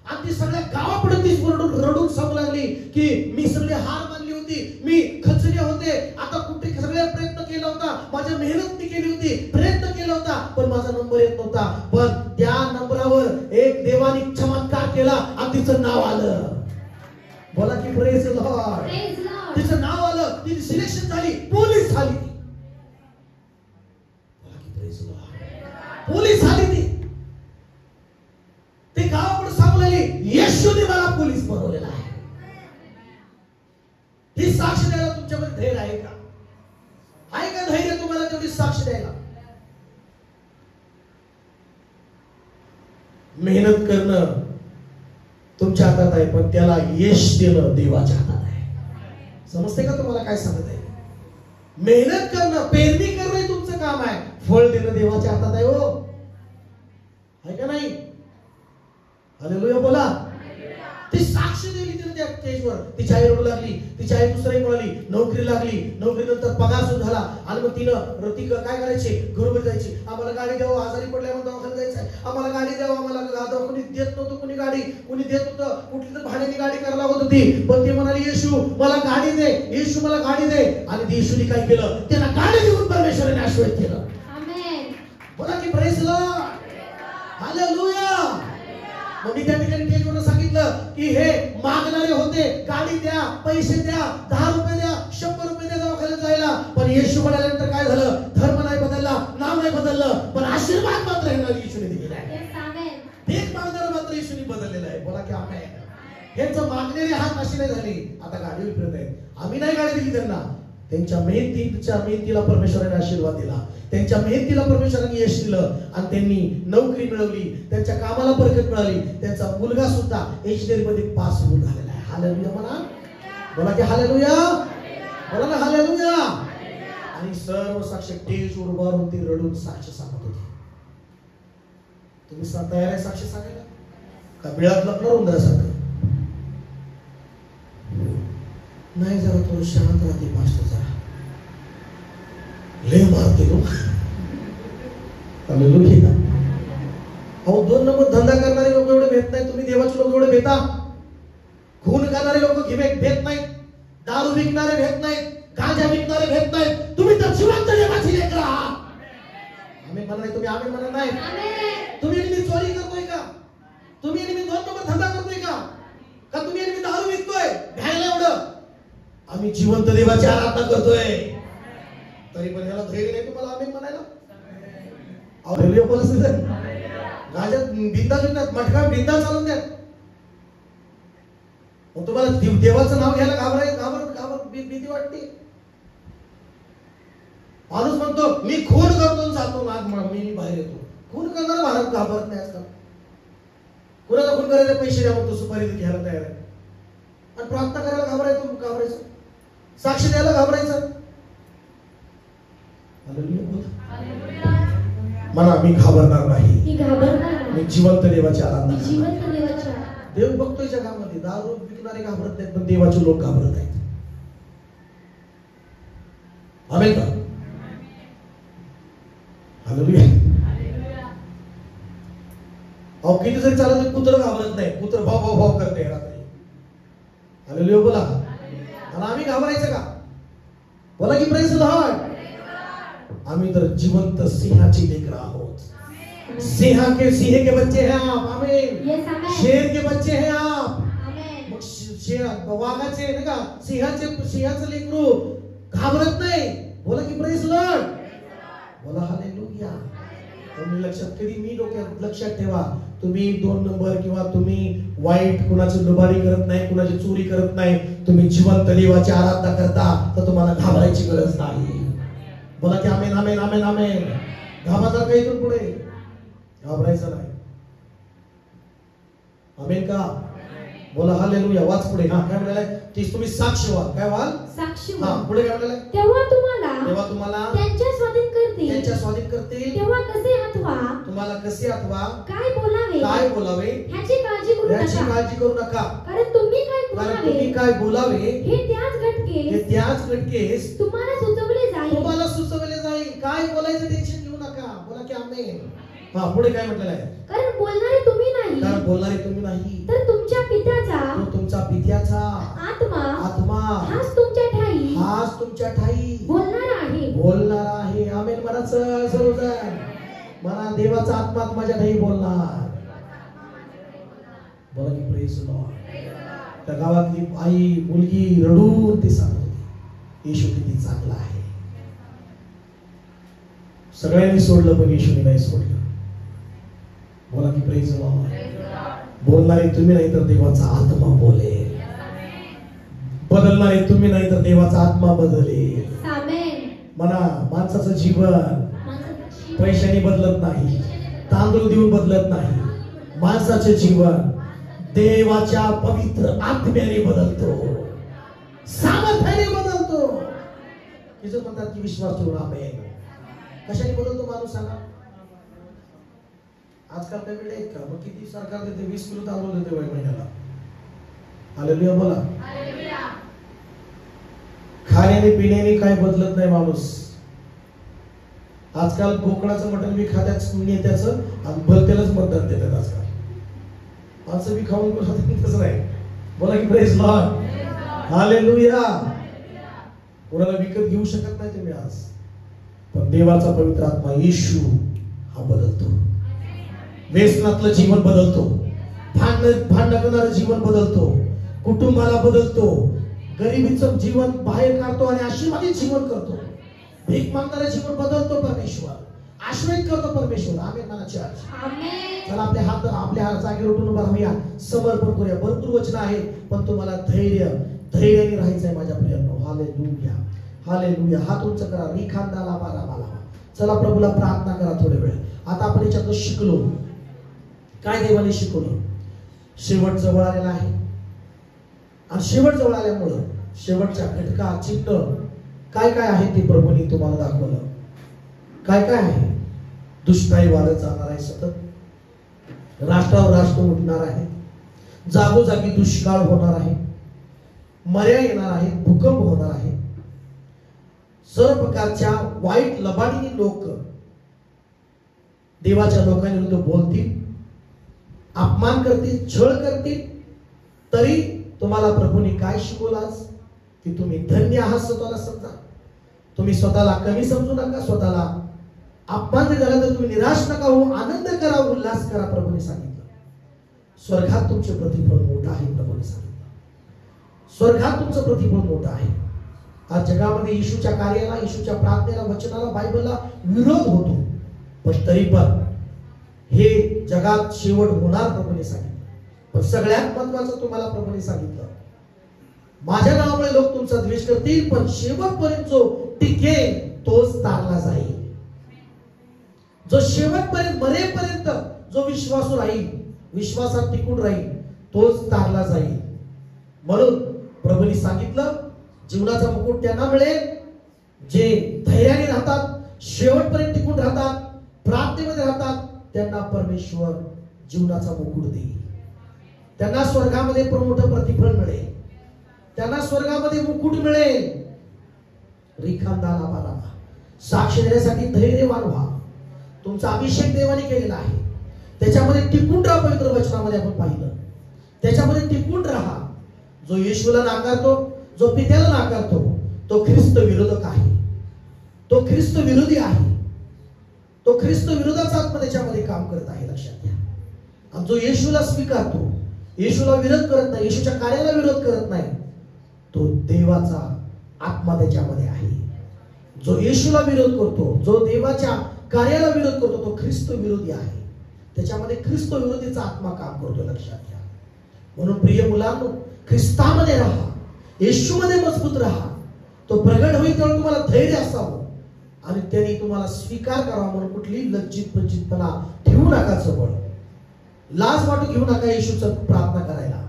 आणि ती सगळ्या गावापुढे तीच रडून सांगू लागली की मी सगळे हार मानली होती. मी खचले होते. आता कुठे सगळे प्रयत्न केला होता. माझ्या मेहनत मी केली होती. प्रयत्न केला होता. पण माझा नंबर येत नव्हता. पण त्या नंबरावर एक देवाने चमत्कार केला आणि तिचं नाव आलं. बोला की प्रेज लॉर्ड. तिचं नाव आलं. ती सिलेक्शन झाली. पोलीस झाली. बोला की प्रेज लॉर्ड. पोलीस झाली ती. ते गावाकडे सांगू लागली येशूने मला पोलीस बनवलेला आहे. ही साक्ष द्यायला तुमच्यामध्ये धैर्य आहे का? आहे का धैर्य तुम्हाला तेवढी साक्ष द्यायला? मेहनत करणं तुमच्या हातात आहे. पण त्याला यश देणं देवाच्या हातात आहे. समजते का तुम्हाला काय सांगत आहे? मेहनत करणं पेरणी करणं तुमचं काम आहे. फळ देणं देवाच्या हातात आहे. हो आहे का नाही? हालेलुया बोला. ती साक्ष दिली तिने त्या स्टेजवर. तिची आई रडू लागली. तिची आई दुसरी मिळाली. नोकरी लागली. नोकरीनंतर पगार सुरू झाला. आणि मग तिनं ती काय करायची? घरोघरी जायची. आम्हाला गाडी द्यावं. आजारी पडल्यावर दवाखान्यात जायचं. आम्हाला गाडी द्यावं. आम्हाला कोणी देत नव्हतं. कोणी गाडी कोणी देत होतं. कुठली तर भाड्याने गाडी करायला लागत होती. पण ती म्हणाली येशू मला गाडी दे. येशू मला गाडी दे. आणि येशूने काय केलं? त्याला गाडी देऊन परमेश्वराने आशीर्वाद केलं. आमेन. बोला की प्रेज लॉर्ड. हालेलुया. मग मी त्या ठिकाणी स्टेजवर सांगितलं की हे मागणारे होते. गाडी द्या, पैसे द्या, 10 रुपये द्या, 100 रुपये द्या दवाखान्यात जायला. पण येशू म्हणाल्यानंतर काय झालं? धर्म नाही बदलला, नाव नाही बदललं, पण आशीर्वाद मात्र येशूने दिलेला आहे. भीक मागणारा मात्र येशूने बदललेला आहे. बोला की आमेन. यांचं मागणारे हात अशी नाही झाली. आता गाडी विकत आहेत. आम्ही नाही गाडी दिली त्यांना. त्यांच्या मेहनतीला परमेश्वराने आशीर्वाद दिला. त्यांच्या मेहनतीला परमेश्वराने यश दिलं. आणि त्यांनी नोकरी मिळवली. त्यांच्या कामाला बरकत मिळाली. त्यांचा मुलगा सुद्धा इंजिनिअरिंग मध्ये पास होऊन झालेला आहे. हालेलुया म्हणा. बोला की हालेलुया. बोला ना हालेलुया. आणि सर्व साक्ष स्टेजवर उभारून ती रडून साक्ष सांगत होती. तुम्ही तयार आहे साक्ष सांगायला? का बिळात लपणार उंदरासारखं? नाही जरा थोडं शांत राहते पास्टर, जरा लय मारते लोक. हालेलुया. अहो 2 नंबर धंदा करणारे लोक एवढे भेट नाही, तुम्ही देवाचे लोक एवढे भेटा. खून करणारे लोक भेट नाहीत, दारू विकणारे भेट नाहीत, गांजा विकणारे भेट नाहीत. तुम्ही तर जिवंत देवाची लेकरं आहात. आमेन म्हणा. तुम्ही आमेन म्हणा नाही. तुम्ही नेहमी चोरी करतोय का? तुम्ही नेहमी 2 नंबर धंदा करतोय का? का तुम्ही नेहमी दारू विकतोय घ्यायला एवढं? आम्ही जिवंत देवाची आराधना करतोय, तरी पण याला धैर्य नाही तुम्हाला आमेन म्हणायला. हालेलुया बोला. गांजा बिंदा विकतात, मटका बिंदा चालून द्या. मग तुम्हाला देवाचं नाव घ्यायला घाबर भीती वाटते. माणूस म्हणतो मी खून करतो जातो ना, मी बाहेर येतो. खून करणारा भारत घाबरत नाही असतात. कुणाला खून करायचे पैसे द्या म्हणतो, सुपारी घ्यायला तयार आहे. आणि प्रार्थना करायला घाबरायचं, साक्ष द्यायला घाबरायचं. म्हणा मी घाबरणार नाही, मी जिवंत देवाची आराधना करणार. देव बघतोय जगामध्ये दारू विकणारे घाबरत नाहीत, पण देवाचे लोक घाबरत आहेत. आमेन का? हालेलुया. अहो किती जरी चालत कुत्र घाबरत नाही, कुत्र भाव करते रात्री. हालेलुया बोला. आणि आम्ही घाबरायचं का? बोला की प्रेज द लॉर्ड. आम्ही तर जिवंत सिंहाची लेकरं आहोत. सिंह के बच्चे हैं आप. आमेन. शेर के बच्चे हैं आप. मग वाघाचे नाही का, सिंहाचं लेकरू घाबरत नाही. बोला की प्रेज द लॉर्ड. बोला हालेलुया. तुम्ही लक्षात कधी मी डोक्यात लक्षात ठेवा, तुम्ही 2 नंबर किंवा तुम्ही वाईट कुणाची लुबाडी करत नाही, कुणाची चोरी करत नाही, तुम्ही जिवंत देवाची आराधना करता, तर तुम्हाला घाबरायची गरज नाही. बोला की आमेन आमेन आमेन आमेन. घाबरता का इथून पुढे? घाबरायचं नाही. आमेन का? बोला हालेलुया. वाच पुढे. हा काय म्हणाले? तीच तुम्ही साक्ष व्हा. काय व्हाल? साक्षी व्हा. पुढे काय म्हणाले? तेव्हा तुम्हाला त्यांच्या स्वाधीन करतील. तेव्हा कसे हतवा, तुम्हाला कसे हतवा, काय बोलावे ह्याची काळजी करू नका. कारण तुम्ही काय बोलावे हे त्याच घटकेस तुम्हाला सुचवले जाईल. काय बोलायचं टेन्शन घेऊ नका. बोला की आमेन. हा पुढे काय म्हटलेलं आहे? कारण बोलणारे तुम्ही नाही, तर तुमच्या पित्याचा आत्मा हाच तुमच्या ठाई बोलणार आहे. आमेन म्हणायचं सर्वजण. म्हणा देवाचा आत्मा माझ्या ठाई बोलणार. बोला की प्रेज द लॉर्ड. त्या गावातली आई मुलगी रडून ती सांगत होती, येशू किती चांगला आहे. सगळ्यांनी सोडलं पण येशूने नाही सोडलं. बोला की प्रेज द लॉर्ड. बोलणारे तुम्ही नाही तर देवाचा आत्मा बोलेल. बदलणारे तुम्ही नाही तर देवाचा आत्मा बदलेल. म्हणा माणसाचं जीवन पैशाने बदलत नाही, तांदूळ देऊन बदलत नाही. माणसाचे जीवन देवाच्या पवित्र आत्म्याने बदलतो, सामर्थ्याने बदलतो. तिचं म्हणतात की विश्वास ठेवून. आमेन. कशाने बदलतो माणूस सांगा? आजकाल काही वेळ आहेत का? मग किती सरकार देते? 20 किलो तांदूळ देते महिन्याला. हालेलुया बोला. खाण्याने पिण्याने काय बदलत नाही माणूस. आजकाल कोकणाचं मटण बी खात्याच नेत्याचं आणि भलत्यालाच मतदान देतात. आजकाल माणसं बी खाऊन तसं नाही. बोला की प्रेज लॉर्ड. हालेलुया. कोणाला विकत घेऊ शकत नाही तुम्ही आज, पण देवाचा पवित्र आत्मा येशू हा बदलतो. व्यसनातलं जीवन बदलतो, भांडण करणारं जीवन बदलतो, कुटुंबाला बदलतो, गरिबीचं जीवन बाहेर काढतो आणि आशीर्वादित जीवन करतो. भीक मागणारं जीवन बदलतो परमेश्वर, आश्रयित करतो परमेश्वर. आमेन म्हणा चर्च. चला आपले हात आपल्या जागेवर उठून उभा राहूया, समर्पण करूया. भरपूर वचन आहे, पण तुम्हाला धैर्याने राहायचंय माझ्या प्रियांनो. Hallelujah hallelujah. हात उंच करा. रिखांदाला बाला. चला प्रभूला प्रार्थना करा थोडे वेळ. आता आपण याच्यातलं शिकलो काय देवाने शिकवलं. शेवट जवळ आलेला आहे आणि शेवट जवळ आल्यामुळं शेवटच्या घटका चिन्ह काय काय आहे ते प्रभूने तुम्हाला दाखवलं. काय काय आहे? दुष्काळी वाढत जाणार आहे सतत, राष्ट्रावर राष्ट्र उठणार आहे, जागोजागी दुष्काळ होणार आहे, मर्या येणार आहेत, भूकंप होणार आहे, सर्व प्रकारच्या वाईट लबाडीने लोक देवाच्या लोकांविरुद्ध बोलतील, अपमान करतील, छळ करतील. तरी तुम्हाला प्रभूने काय शिकवलं आज? की तुम्ही धन्य आहात. स्वतःला समजा, तुम्ही स्वतःला कमी समजू नका, स्वतःला अपमान झाला तर तुम्ही निराश नका होऊ, आनंद करा, उल्हास करा. प्रभूने सांगितलं स्वर्गात तुमचे प्रतिफळ मोठं आहे. प्रभूने सांगितलं स्वर्गात तुमचं प्रतिफळ मोठं आहे. आज जगामध्ये येशूच्या कार्याला, येशूच्या प्रार्थनेला, वचनाला, बायबलला विरोध होतो, पण तरी पण हे जगात शेवट होणार प्रभूने सांगितलं. पण सगळ्यात महत्वाचं तुम्हाला प्रभूने सांगितलं, माझ्या नावामुळे लोक तुमचा द्वेष करतील, पण शेवटपर्यंत जो टिकेल तोच तारला जाईल. जो शेवटपर्यंत मरेपर्यंत जो विश्वासू राहील, विश्वासात टिकून राहील, तोच तारला जाईल. म्हणून प्रभूने सांगितलं जीवनाचा मुकुट त्यांना मिळेल जे धैर्याने राहतात, शेवटपर्यंत टिकून राहतात, प्रार्थनेमध्ये राहतात. त्यांना परमेश्वर जीवनाचा मुकुट देईल. त्यांना स्वर्गामध्ये मोठं प्रतिफळ मिळेल, त्यांना स्वर्गामध्ये मुकुट मिळेल. रिखांदाला बाला साक्ष देण्यासाठी धैर्यवान व्हा. तुमचा अभिषेक देवाने केलेला आहे, त्याच्यामध्ये टिकून राहा. पवित्र वचनामध्ये आपण पाहिलं, त्याच्यामध्ये टिकून राहा. जो येशूला नाकारतो, जो पित्याला नाकारतो, तो ख्रिस्त विरोधक आहे, तो ख्रिस्त विरोधी आहे, तो ख्रिस्त विरोधाचा आत्मा त्याच्यामध्ये काम करत आहे. लक्षात घ्या. आणि जो येशूला स्वीकारतो, येशूला विरोध करत नाही, येशूच्या कार्याला विरोध करत नाही, तो देवाचा आत्मा त्याच्यामध्ये आहे. जो येशूला विरोध करतो, जो देवाच्या कार्याला विरोध करतो, तो ख्रिस्त विरोधी आहे. त्याच्यामध्ये ख्रिस्त विरोधीचा आत्मा काम करतो. लक्षात घ्या. म्हणून प्रिय मुलांनो, ख्रिस्तामध्ये राहा, येशूमध्ये मजबूत राहा. तो प्रगट होईल तेव्हा तुम्हाला धैर्य असावं आणि त्यांनी तुम्हाला स्वीकार करावा. म्हणून कुठली लज्जितपणा ठेवू नका, जवळ लाज वाटू घेऊ नका. येशूचं प्रार्थना करायला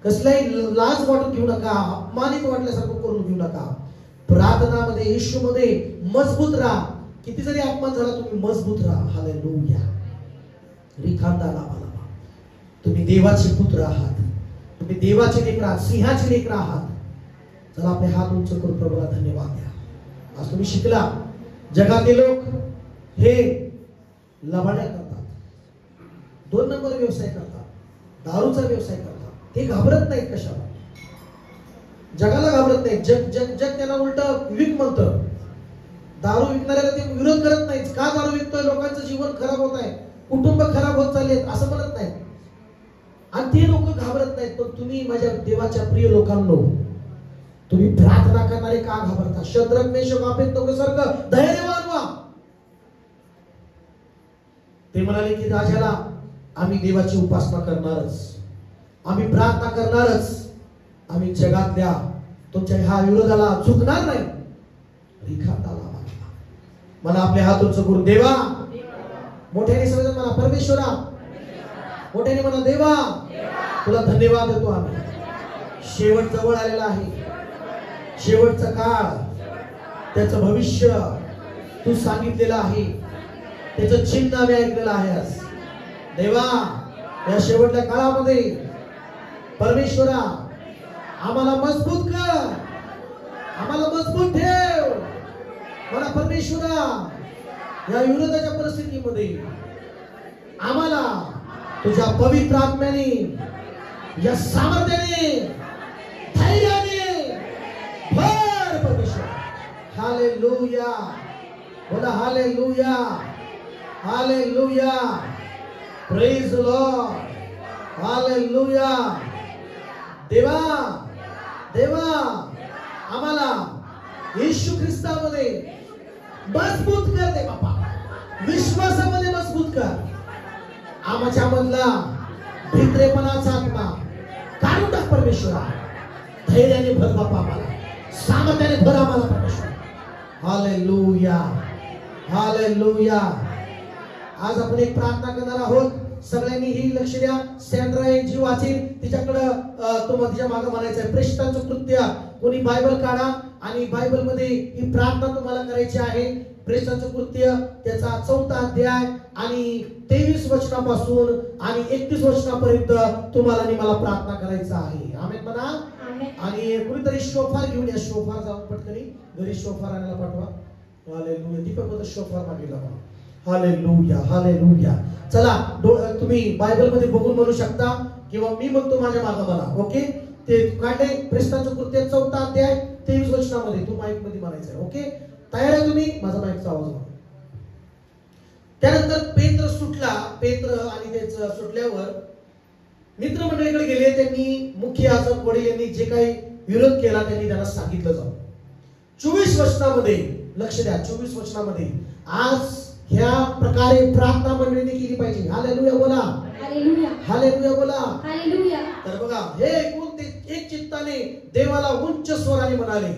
कसलाही लाज वाटू घेऊ नका, अपमानित वाटल्यासारखं करून घेऊ नका. प्रार्थनामध्ये येशूमध्ये मजबूत राहा. किती जरी अपमान झाला तुम्ही मजबूत राहा. हालेलुया. रिखांदाला बाला, तुम्ही देवाचे पुत्र आहात, तुम्ही देवाचे लेकर आहात, सिंहाचे लेकर आहात. चला आपले हात उंच करून प्रभूला धन्यवाद द्या. आज तुम्ही शिकला जगातील लोक हे लबाड्या करतात, 2 नंबर व्यवसाय करतात, दारूचा व्यवसाय करतात. ते घाबरत नाहीत कशाला, जगाला घाबरत नाहीत. जग त्यांना उलट विक म्हणतं. दारू विकणाऱ्याला ते विरोध करत नाहीत. का दारू विकतोय? लोकांचं जीवन खराब होत आहे, कुटुंब खराब होत चालले असं म्हणत नाही. आणि ते लोक घाबरत नाहीत. पण तुम्ही माझ्या देवाच्या प्रिय लोकांनो, तुम्ही प्रार्थना करणारे का घाबरता? शद्रक, मेशक, अबेदnego सारखं धैर्यवान व्हा. ते म्हणाले की राजाला आम्ही देवाची उपासना करणारच, आम्ही प्रार्थना करणारच, आम्ही जगातल्या तुमच्या ह्या विरोधाला झुकणार नाही. मला आपले हात उंच करून देवा, मोठ्याने समजा मला परमेश्वरा, मोठ्याने म्हणा देवा, तुला धन्यवाद देतो. आम्ही शेवट जवळ आलेला आहे, शेवटचा काळ, त्याचं भविष्य तू सांगितलेलं आहे, त्याचं चिन्ह आम्ही ऐकलेलं आहे. आज देवा या शेवटच्या काळामध्ये परमेश्वरा आम्हाला मजबूत कर, आम्हाला मजबूत ठेव. मला परमेश्वरा या विरोधाच्या परिस्थितीमध्ये आम्हाला तुझ्या पवित्र आत्म्याने, या सामर्थ्याने, धैर्याने भर परमेश्वर. हालेलुया. बोला hallelujah, hallelujah. Praise the Lord. Hallelujah. देवा, देवा आम्हाला येशू ख्रिस्तामध्ये मजबूत कर. दे बापा, विश्वासामध्ये मजबूत कर. आमच्या मधला भित्रेपणाचा आत्मा काढून टाक परमेश्वरा. धैर्याने भर बापा, आम्हाला सामर्थ्याने भर आम्हाला परमेश्वर. Hallelujah, hallelujah. आज आपण एक प्रार्थना करणार आहोत. सगळ्यांनी ही लक्ष द्या. सॅन्ड्रा एक जी वाचेल तिच्याकडं तुम्हाला तिच्या मागे म्हणायचं आहे प्रेषितांचं कृत्य. कोणी बायबल काढा आणि बायबल मध्ये ही प्रार्थना तुम्हाला करायची आहे. प्रेषितांचं कृत्य त्याचा 4था अध्याय आणि 23 वचनापासून आणि 31 वचनापर्यंत तुम्हाला आणि मला प्रार्थना करायचं आहे. आमेन म्हणा. आणि कुणीतरी शोफार घेऊन या. शोफार जाऊन पटकनी घरी शोफार आणायला पाठवा. हालेलुया. दीपक होतं शोफार मागितला मला. Hallelujah hallelujah. चला तुम्ही बायबल मध्ये बघून म्हणू शकता किंवा मी म्हणतो माझ्या मागे म्हणा. ओके. ते काढले प्रेषितांचं कृत्य 4था अध्याय 23 वचनामध्ये तू माईक मध्ये म्हणायचं आहे. ओके. तयार आहे तुम्ही? माझा माईकचा आवाज म्हणा. त्यानंतर पेत्र सुटला. पेत्र आणि त्याचं सुटल्यावर मित्रमंडळीकडे गेले. त्यांनी मुख्य याजक वडील यांनी जे काही विरोध केला त्यांनी त्यांना सांगितलं जाऊ. 24 वचनामध्ये लक्ष द्या. 24 वचनामध्ये आज ह्या प्रकारे प्रार्थना मंडळीने केली पाहिजे. हालेलुया बोला. हालेलुया. हालेलुया बोला. हालेलुया. तर बघा हे ऐकून ते एक चित्ताने देवाला उंच स्वराने म्हणाले.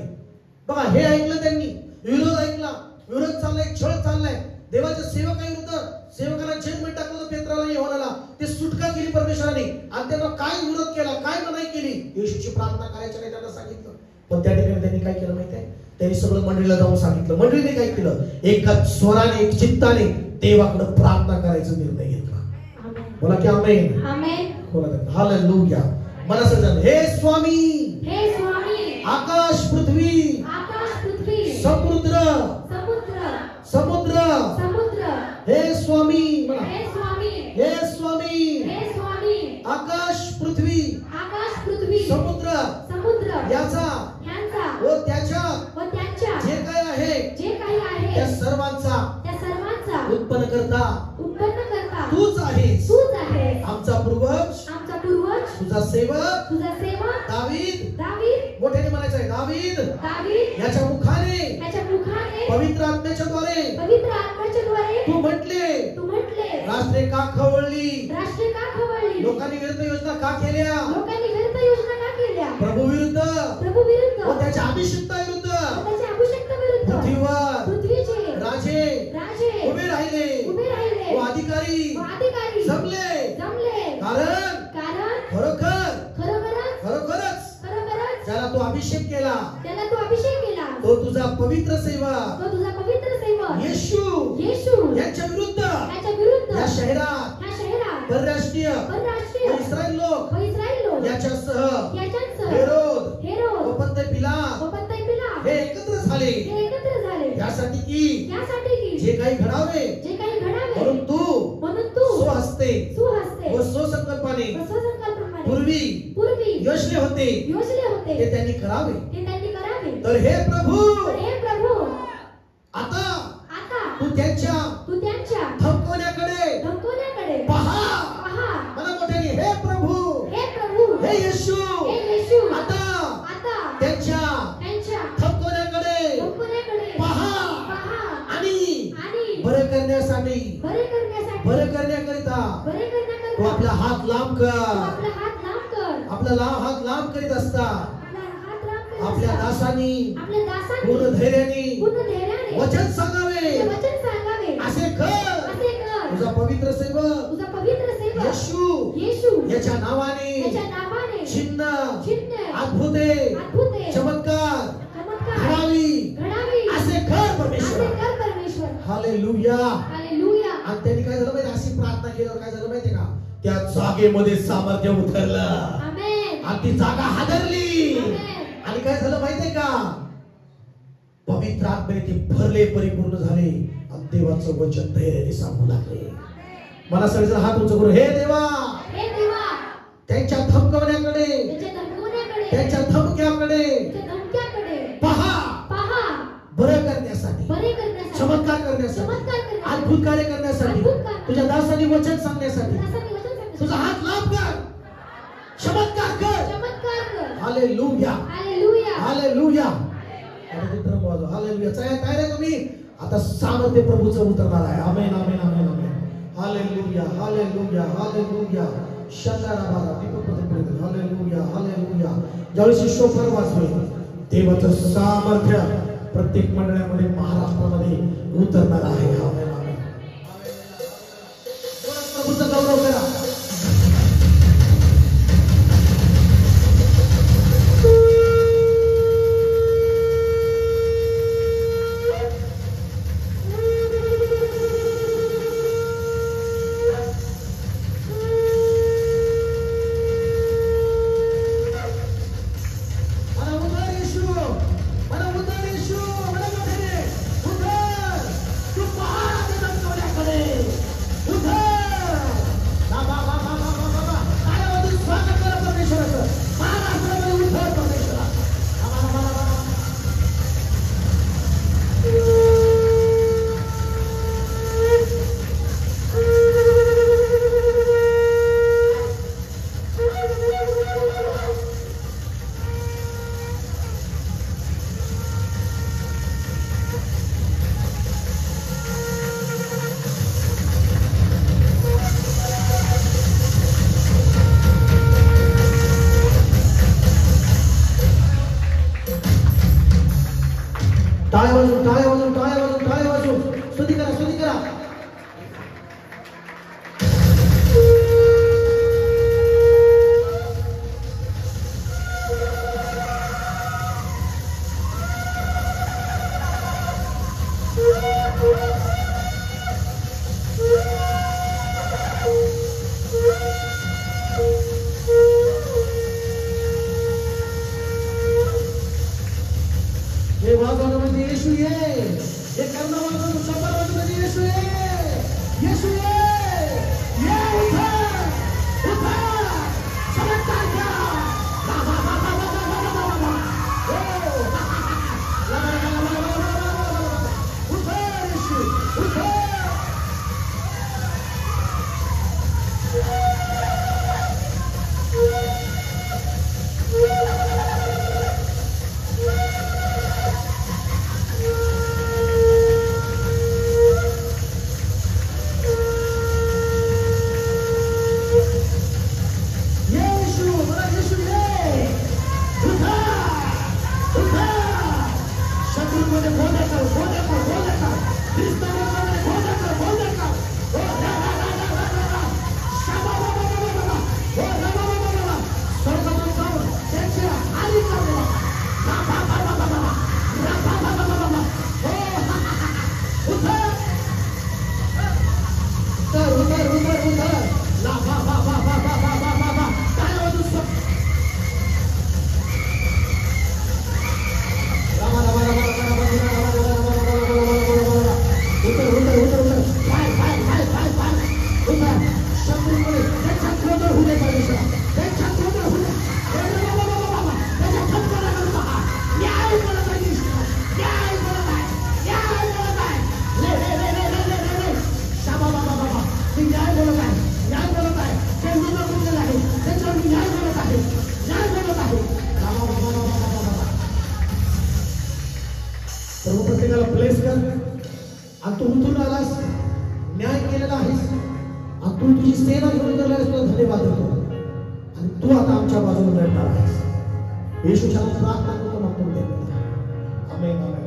बघा हे ऐकलं त्यांनी. विरोध ऐकला. विरोध चाललाय. छळ चाललाय. देवाच्या सेवकाविरुद्ध सेवकाला जेलमध्ये टाकलं होतं पेत्राला योहानाला. ते सुटका केली परमेश्वराने आणि त्यांना काय विरोध केला, काय मनाई केली. येशूची प्रार्थना करायची नाही त्यांना सांगितलं. पण त्या ठिकाणी त्यांनी काय केलं माहिती आहे? त्यांनी सगळं मंडळीला जाऊन सांगितलं. मंडळीने काय केलं? एका स्वराने एक चित्ताने देवाकडे प्रार्थना करायचा निर्णय घेतला. बोला की आमेन. आमेन. हालेलुया. मला सजन हे स्वामी, हे स्वामी, आकाश पृथ्वी, आकाश पृथ्वी, समुद्र, समुद्र, समुद्र, समुद्र, हे स्वामी, हे स्वामी, हे स्वामी, हे स्वामी, आकाश पृथ्वी, आकाश पृथ्वी, समुद्र, समुद्र, यांचा व त्याच्या जे काही आहे त्या सर्वांचा उत्पन्न करता तूच आहेस. आमचा पूर्वज तुझा सेवक दावीद मोठ्याने म्हणायचं आहे. दावीद याच्या मुखाने पवित्र आत्म्याच्या द्वारे तू म्हटले राष्ट्रे का खवळली, लोकांनी विरुद्ध योजना का केल्या, प्रभू विरुद्ध व त्याच्या अभिषिक्ताविरुद्ध पृथ्वीवर राजे उभे राहिले व अधिकारी जमले. कारण खरोखरच ज्याला तू अभिषेक केला तो तुझा पवित्र सेवक येशू यांच्या विरुद्ध या शहरात परराष्ट्रीय इस्रायल लोक याच्यासह हेरोद व पंत पिलात हे एकत्र झाले यासाठी की जे काही घडावे म्हणून तू स्वहस्ते व स्वसंकल्पाने पूर्वी योजले होते ते त्यांनी करावे. तर हे प्रभू आता तू त्यांच्या थमकवण्याकडे पहा. मला मोठ्याने हे प्रभू हे येशू आता त्यांच्या थमकवण्याकडे पहा आणि बरं करण्याकरिता तू आपला हात लांब कर. आपला हात लांब करीत असता आपल्या दासांनी पूर्ण धैर्याने वचन सांगावे असे कर. तुझा पवित्र सेवक येशू याच्या नावाने चिन्ह अद्भुते चमत्कार घडावी असे कर परमेश्वर. हालेलुया. आणि त्यांनी काय झालं माहिती? अशी प्रार्थना केल्यावर काय झालं माहिती का? त्या जागेमध्ये सामर्थ्य उतरलं आणि ती जागा हादरली. आणि काय झालं माहितीये का? पवित्र आत्म्याने ते भरले, परिपूर्ण झाले आणि देवाचं वचन धैर्याने सांगू लागले. मला सगळेजण हात उंच करून हे देवा त्यांच्या धमकवण्याकडे त्यांच्या धमक्याकडे पहा. बरं करण्यासाठी चमत्कार करण्यासाठी अद्भुत कार्य करण्यासाठी तुझ्या दासांनी वचन सांगण्यासाठी तुझा हात लांब कर. चमत्कार कर. हालेलुया. हालेलुया. हालेलुया. तयार आहे तुम्ही? आता सामर्थ्य प्रभूचं उतरणार आहे. Amen amen amen amen. Hallelujah hallelujah hallelujah. Hallelujah hallelujah. ज्यावेळेस शोफर वाजवेल देवाचं सामर्थ्य प्रत्येक मंडळामध्ये महाराष्ट्रामध्ये उतरणार आहे. आमेन आमेन. प्रभूचा गौरव करा. तू तुझी सेना घेऊन करण्यास तुला धन्यवाद देतो आणि तू आता आमच्या बाजूने लढणार आहेस. येशूच्या नावात प्रार्थना करतो, मागतो. आमेन.